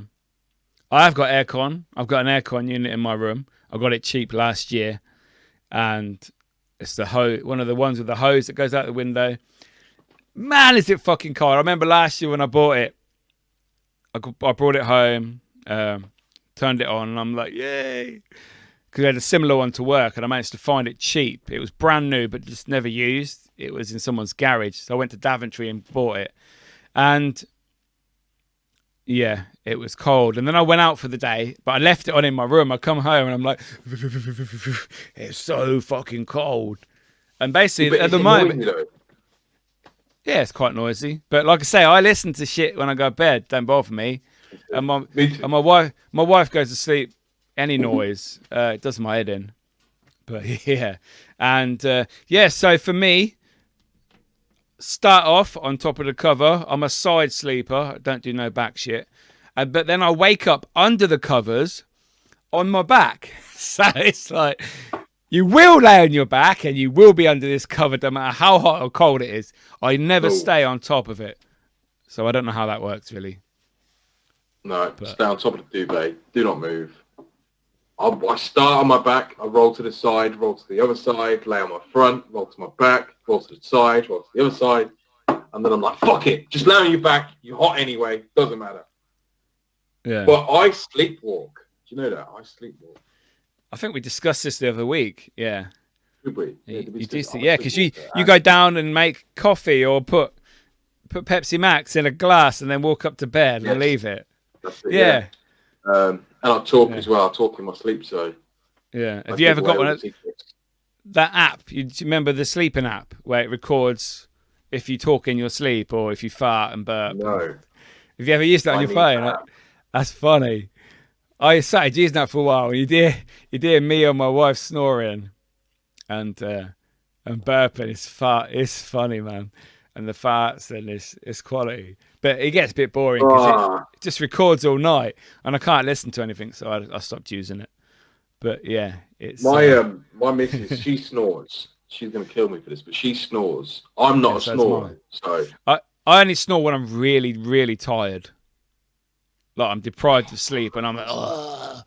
have got aircon. I've got an aircon unit in my room. I got it cheap last year. And it's the one of the ones with the hose that goes out the window. Man, is it fucking cold. I remember last year when I bought it. I brought it home, turned it on, and I'm like, yay. Because I had a similar one to work, and I managed to find it cheap. It was brand new, but just never used. It was in someone's garage. So I went to Daventry and bought it. And yeah, it was cold. And then I went out for the day, but I left it on in my room. I come home and I'm like, it's so fucking cold. And basically, at the moment, yeah, it's quite noisy. But like I say, I listen to shit when I go to bed. Don't bother me. And my wife goes to sleep any noise. It does my head in. But yeah, and yeah. So for me, start off on top of the cover. I'm a side sleeper. I don't do no back shit. But then I wake up under the covers on my back. So it's like you will lay on your back and you will be under this cover no matter how hot or cold it is. I never stay on top of it. So I don't know how that works really. No, stay on top of the duvet. Do not move. I start on my back, I roll to the side, roll to the other side, lay on my front, roll to my back, roll to the side, roll to the other side, and then I'm like, fuck it, just lay on your back, you're hot anyway, doesn't matter. Yeah. But I sleepwalk. Do you know that? I sleepwalk. I think we discussed this the other week, yeah. Did we? Yeah, because you go down and make coffee or put Pepsi Max in a glass and then walk up to bed and leave it. That's it, yeah. And I talk as well. I talk in my sleep, so... Yeah. Have you ever got one of that app? Do you remember the sleeping app where it records if you talk in your sleep or if you fart and burp? No. Have you ever used that on your phone? That's funny. I started using that for a while. You hear me or my wife snoring and burping. It's funny, man. And the farts and it's quality. But it gets a bit boring because it just records all night and I can't listen to anything, so I stopped using it. But yeah, it's... My missus, she snores. She's going to kill me for this, but she snores. I'm not a snorer, so... I only snore when I'm really, really tired. Like I'm deprived of sleep and I'm like, ugh.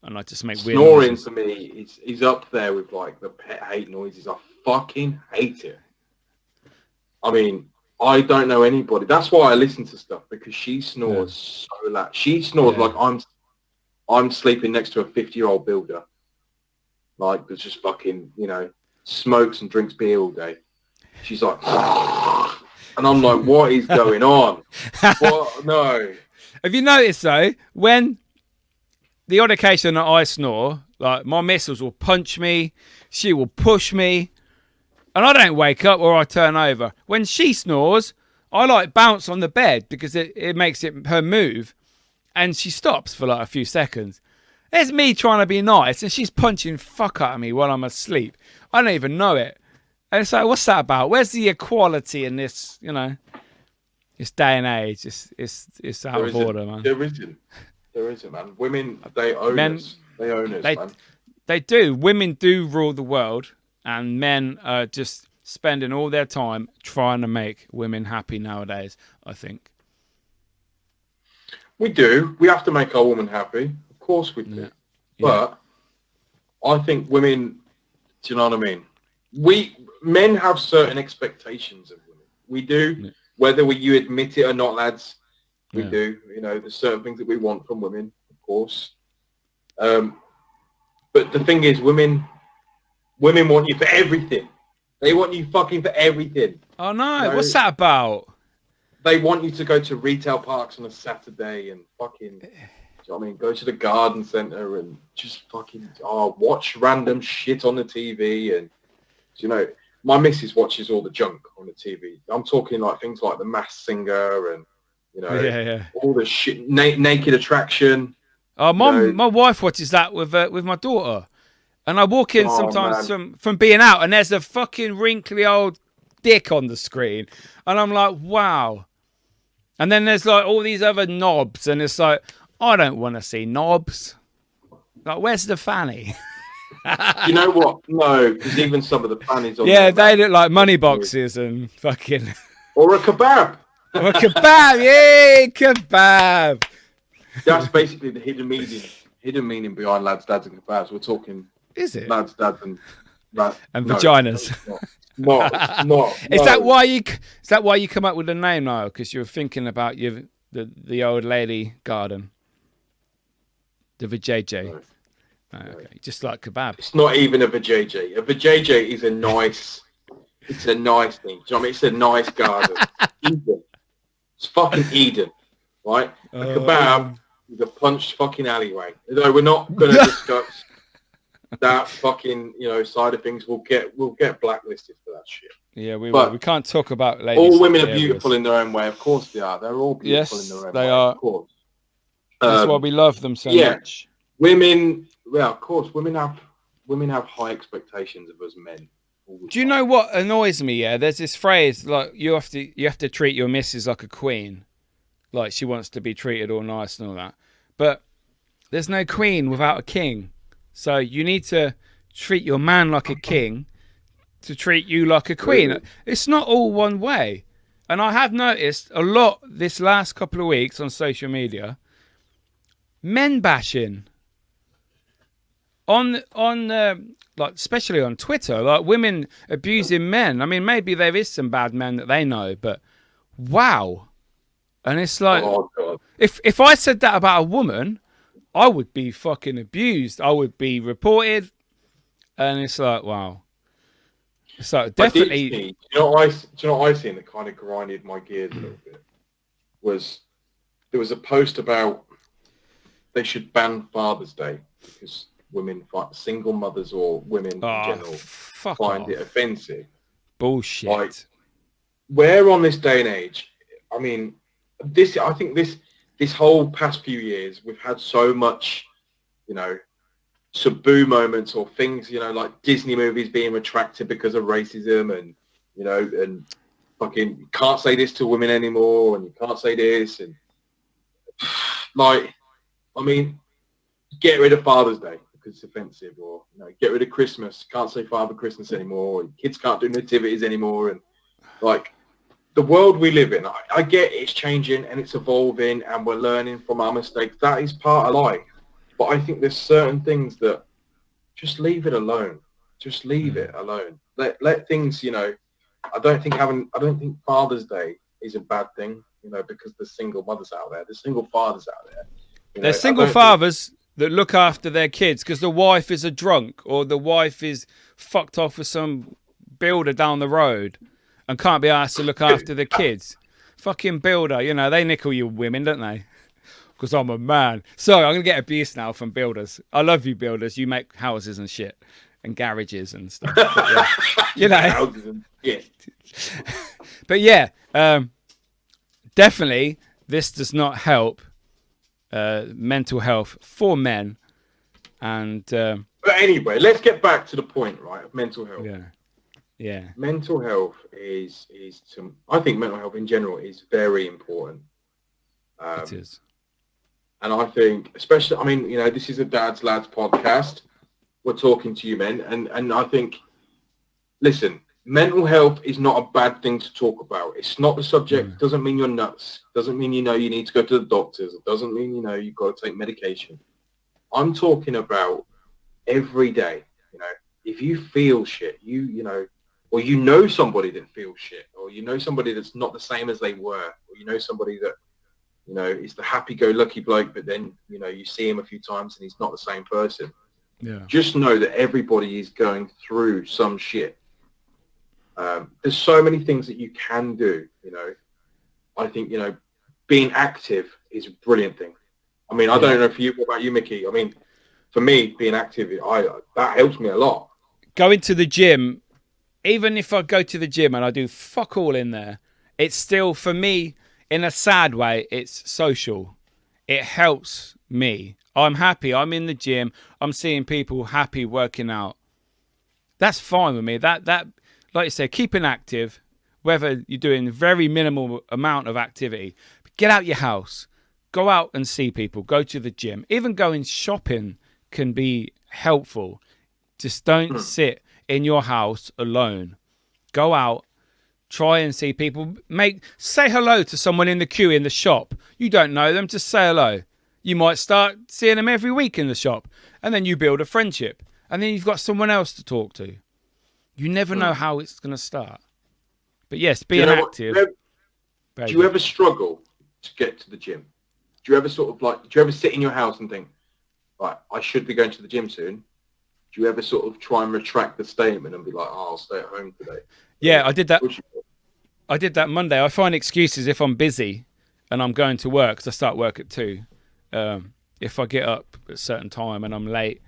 And I just make weird snoring noises. for me is up there with like the pet hate noises. I fucking hate it. I mean, I don't know anybody. That's why I listen to stuff, because she snores so loud. She snores like I'm sleeping next to a 50-year-old builder. Like, that's just fucking, smokes and drinks beer all day. She's like, and I'm like, what is going on? What? No. Have you noticed, though, when the odd occasion that I snore, like my missus will punch me, she will push me, and I don't wake up or I turn over. When she snores, I like bounce on the bed because it makes her move, and she stops for like a few seconds. It's me trying to be nice, and she's punching fuck out of me while I'm asleep. I don't even know it. And it's like, what's that about? Where's the equality in this, this day and age? It's out of order, man. There isn't, man. Women, they own us. They own us, man. They do. Women do rule the world. And men are just spending all their time trying to make women happy nowadays, I think. We do. We have to make our woman happy. Of course we do. Yeah. But I think women, do you know what I mean? Men have certain expectations of women. We do. Yeah. Whether you admit it or not, lads, we do. There's certain things that we want from women, of course. But the thing is, women want you for everything. They want you fucking for everything. Oh, no. What's that about? They want you to go to retail parks on a Saturday and fucking, do you know what I mean? Go to the garden centre and just fucking watch random shit on the TV. And, my missus watches all the junk on the TV. I'm talking like things like The Masked Singer and You know, Yeah. all the shit, naked attraction. Oh, my wife watches that with my daughter, and I walk in sometimes from being out, and there's a fucking wrinkly old dick on the screen, and I'm like, wow. And then there's like all these other knobs, and it's like, I don't want to see knobs. Like, where's the fanny? Do you know what? No, because even some of the fannies on they look like money boxes and fucking. Or a kebab. Or a kebab, yay, kebab. That's basically the hidden meaning behind Lads, Dads, and Kebabs. We're talking. Is it? Lads, Dads, and vaginas. Not. Is that why you come up with the name, Niall? Because you were thinking about the old lady garden, the vajayjay. No. Oh, okay, just like kebab. It's not even a vajayjay. A vajayjay is a nice. It's a nice thing. Do you know what I mean? It's a nice garden. Eden. It's fucking Eden, right? A kebab is a punched fucking alleyway. Although we're not going to discuss that fucking side of things. We'll get blacklisted for that shit. Yeah, we can't talk about ladies. All women are beautiful in their own way. Of course they are. They're all beautiful in their own way. Yes, they are. Of course. That's why we love them so much. Women. Well, of course, women have high expectations of us men. Do you know what annoys me? Yeah, there's this phrase like you have to treat your missus like a queen, like she wants to be treated all nice and all that. But there's no queen without a king, so you need to treat your man like a king to treat you like a queen. Really? It's not all one way, and I have noticed a lot this last couple of weeks on social media, men bashing. On like especially on Twitter, like women abusing men. I mean, maybe there is some bad men that they know, but wow. And it's like, if I said that about a woman, I would be fucking abused. I would be reported, and it's like, wow. So definitely. Do you know what I seen that kind of grinded my gears a little bit? There was a post about they should ban Father's Day because women, single mothers or women in general, find it offensive. Bullshit. Like, where on this day and age, I mean, I think this whole past few years, we've had so much, taboo moments or things, like Disney movies being retracted because of racism and, and fucking you can't say this to women anymore and you can't say this. And like, I mean, get rid of Father's Day because it's offensive, or get rid of Christmas. Can't say Father Christmas anymore. Kids can't do nativities anymore, and like the world we live in, I get it's changing and it's evolving, and we're learning from our mistakes. That is part of life, but I think there's certain things that just leave it alone. Just leave it alone. Let things, I don't think Father's Day is a bad thing, because there's single mothers out there, there's single fathers out there. There's single fathers that look after their kids because the wife is a drunk or the wife is fucked off with some builder down the road and can't be asked to look after the kids. Fucking builder, they nickel you women, don't they? Because I'm a man. Sorry, I'm going to get abuse now from builders. I love you, builders. You make houses and shit and garages and stuff. But, Houses and shit. But yeah, definitely this does not help mental health for men, and but anyway, let's get back to the point, right? Of mental health. Yeah. Mental health is I think mental health in general is very important. It is, and I think, especially, I mean, this is a Dads Lads podcast. We're talking to you men, and I think, listen. Mental health is not a bad thing to talk about. It's not the subject. Doesn't mean you're nuts. Doesn't mean you need to go to the doctors. It doesn't mean you've got to take medication. I'm talking about every day. If you feel shit, or somebody that feels shit, or somebody that's not the same as they were, or somebody that is the happy-go-lucky bloke, but then you see him a few times and he's not the same person. Yeah. Just know that everybody is going through some shit. There's so many things that you can do, I think, being active is a brilliant thing. I mean, I don't know what about you, Miki? I mean, for me, being active, that helps me a lot. Going to the gym, even if I go to the gym and I do fuck all in there, it's still, for me, in a sad way, it's social. It helps me. I'm happy. I'm in the gym. I'm seeing people happy working out. That's fine with me. That like you said, keeping active, whether you're doing very minimal amount of activity, get out your house, go out and see people, go to the gym, even going shopping can be helpful. Just don't sit in your house alone. Go out, try and see people. Say hello to someone in the queue in the shop. You don't know them, just say hello. You might start seeing them every week in the shop, and then you build a friendship, and then you've got someone else to talk to. You never know how it's going to start. But yes, being active. Do you ever struggle to get to the gym? Do you ever sit in your house and think, right, I should be going to the gym soon? Do you ever sort of try and retract the statement and be like, oh, I'll stay at home today? Yeah, I did that. I did that Monday. I find excuses if I'm busy and I'm going to work, because I start work at 2. If I get up at a certain time and I'm late,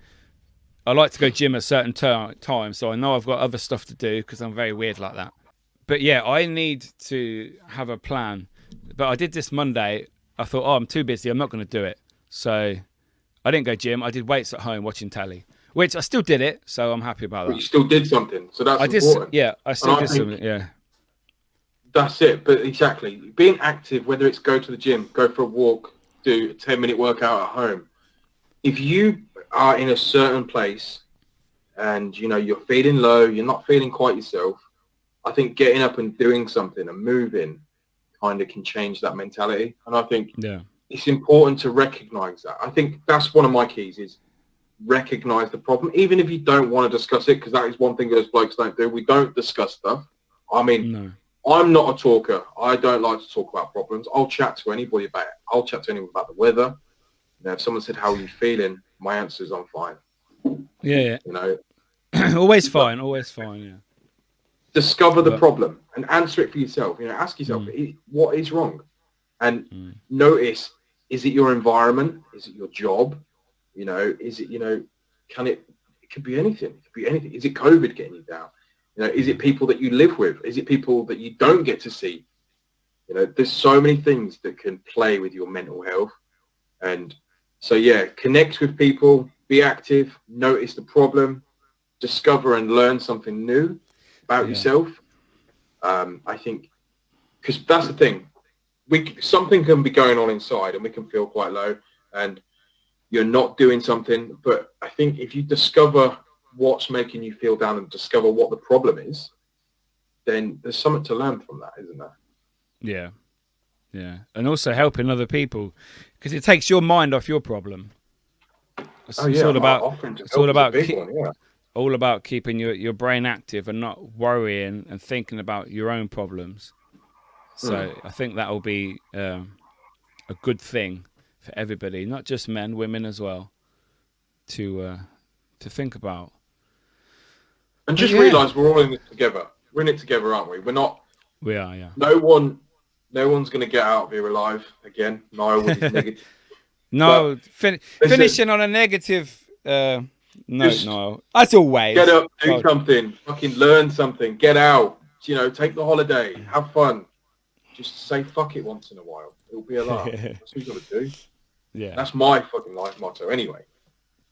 I like to go gym at a certain time, so I know I've got other stuff to do because I'm very weird like that. But yeah, I need to have a plan. But I did this Monday. I thought, I'm too busy. I'm not going to do it. So I didn't go gym. I did weights at home watching telly, which I still did it. So I'm happy about that. But you still did something. So that's important. Yeah, I still did something. Yeah. That's it. But exactly. Being active, whether it's go to the gym, go for a walk, do a 10-minute workout at home. If you are in a certain place and, you're feeling low, you're not feeling quite yourself, I think getting up and doing something and moving kind of can change that mentality. And I think it's important to recognize that. I think that's one of my keys, is recognize the problem, even if you don't want to discuss it, because that is one thing those blokes don't do. We don't discuss stuff. I mean, I'm not a talker. I don't like to talk about problems. I'll chat to anybody about it. I'll chat to anyone about the weather. If someone said, how are you feeling? My answer is, I'm fine. Yeah. Always fine, yeah. Discover the problem and answer it for yourself. Ask yourself, what is wrong? And notice, is it your environment? Is it your job? Is it, it could be anything. It could be anything. Is it COVID getting you down? Is it people that you live with? Is it people that you don't get to see? There's so many things that can play with your mental health. And so, connect with people, be active, notice the problem, discover and learn something new about yourself. I think, because that's the thing, something can be going on inside and we can feel quite low and you're not doing something. But I think if you discover what's making you feel down and discover what the problem is, then there's something to learn from that, isn't there? Yeah. And also helping other people, because it takes your mind off your problem. It's all about keeping your brain active and not worrying and thinking about your own problems. So I think that will be a good thing for everybody, not just men, women as well, to think about. And just realise we're all in it together. We're in it together, aren't we? We're not. We are, yeah. No one's going to get out of here alive again. Niall with his negative. No, finishing on a negative note, Niall. As always. Get up, do something, fucking learn something, get out, take the holiday, have fun. Just say fuck it once in a while. It'll be a laugh. That's what you got to do. Yeah. That's my fucking life motto anyway.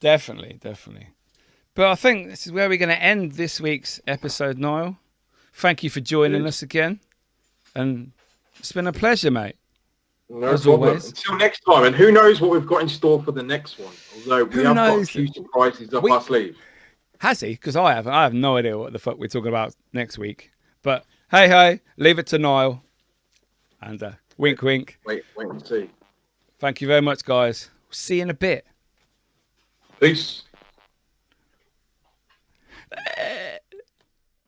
Definitely. But I think this is where we're going to end this week's episode, Niall. Thank you for joining us again. And it's been a pleasure, mate. No problem. Always. Until next time. And who knows what we've got in store for the next one. Although we have got a few surprises up our sleeve. Has he? Because I have no idea what the fuck we're talking about next week. But hey, leave it to Niall. And wink, wink. Wait and see. Thank you very much, guys. See you in a bit. Peace.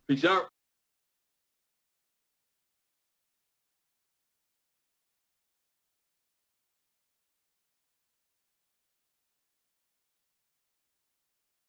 Peace out.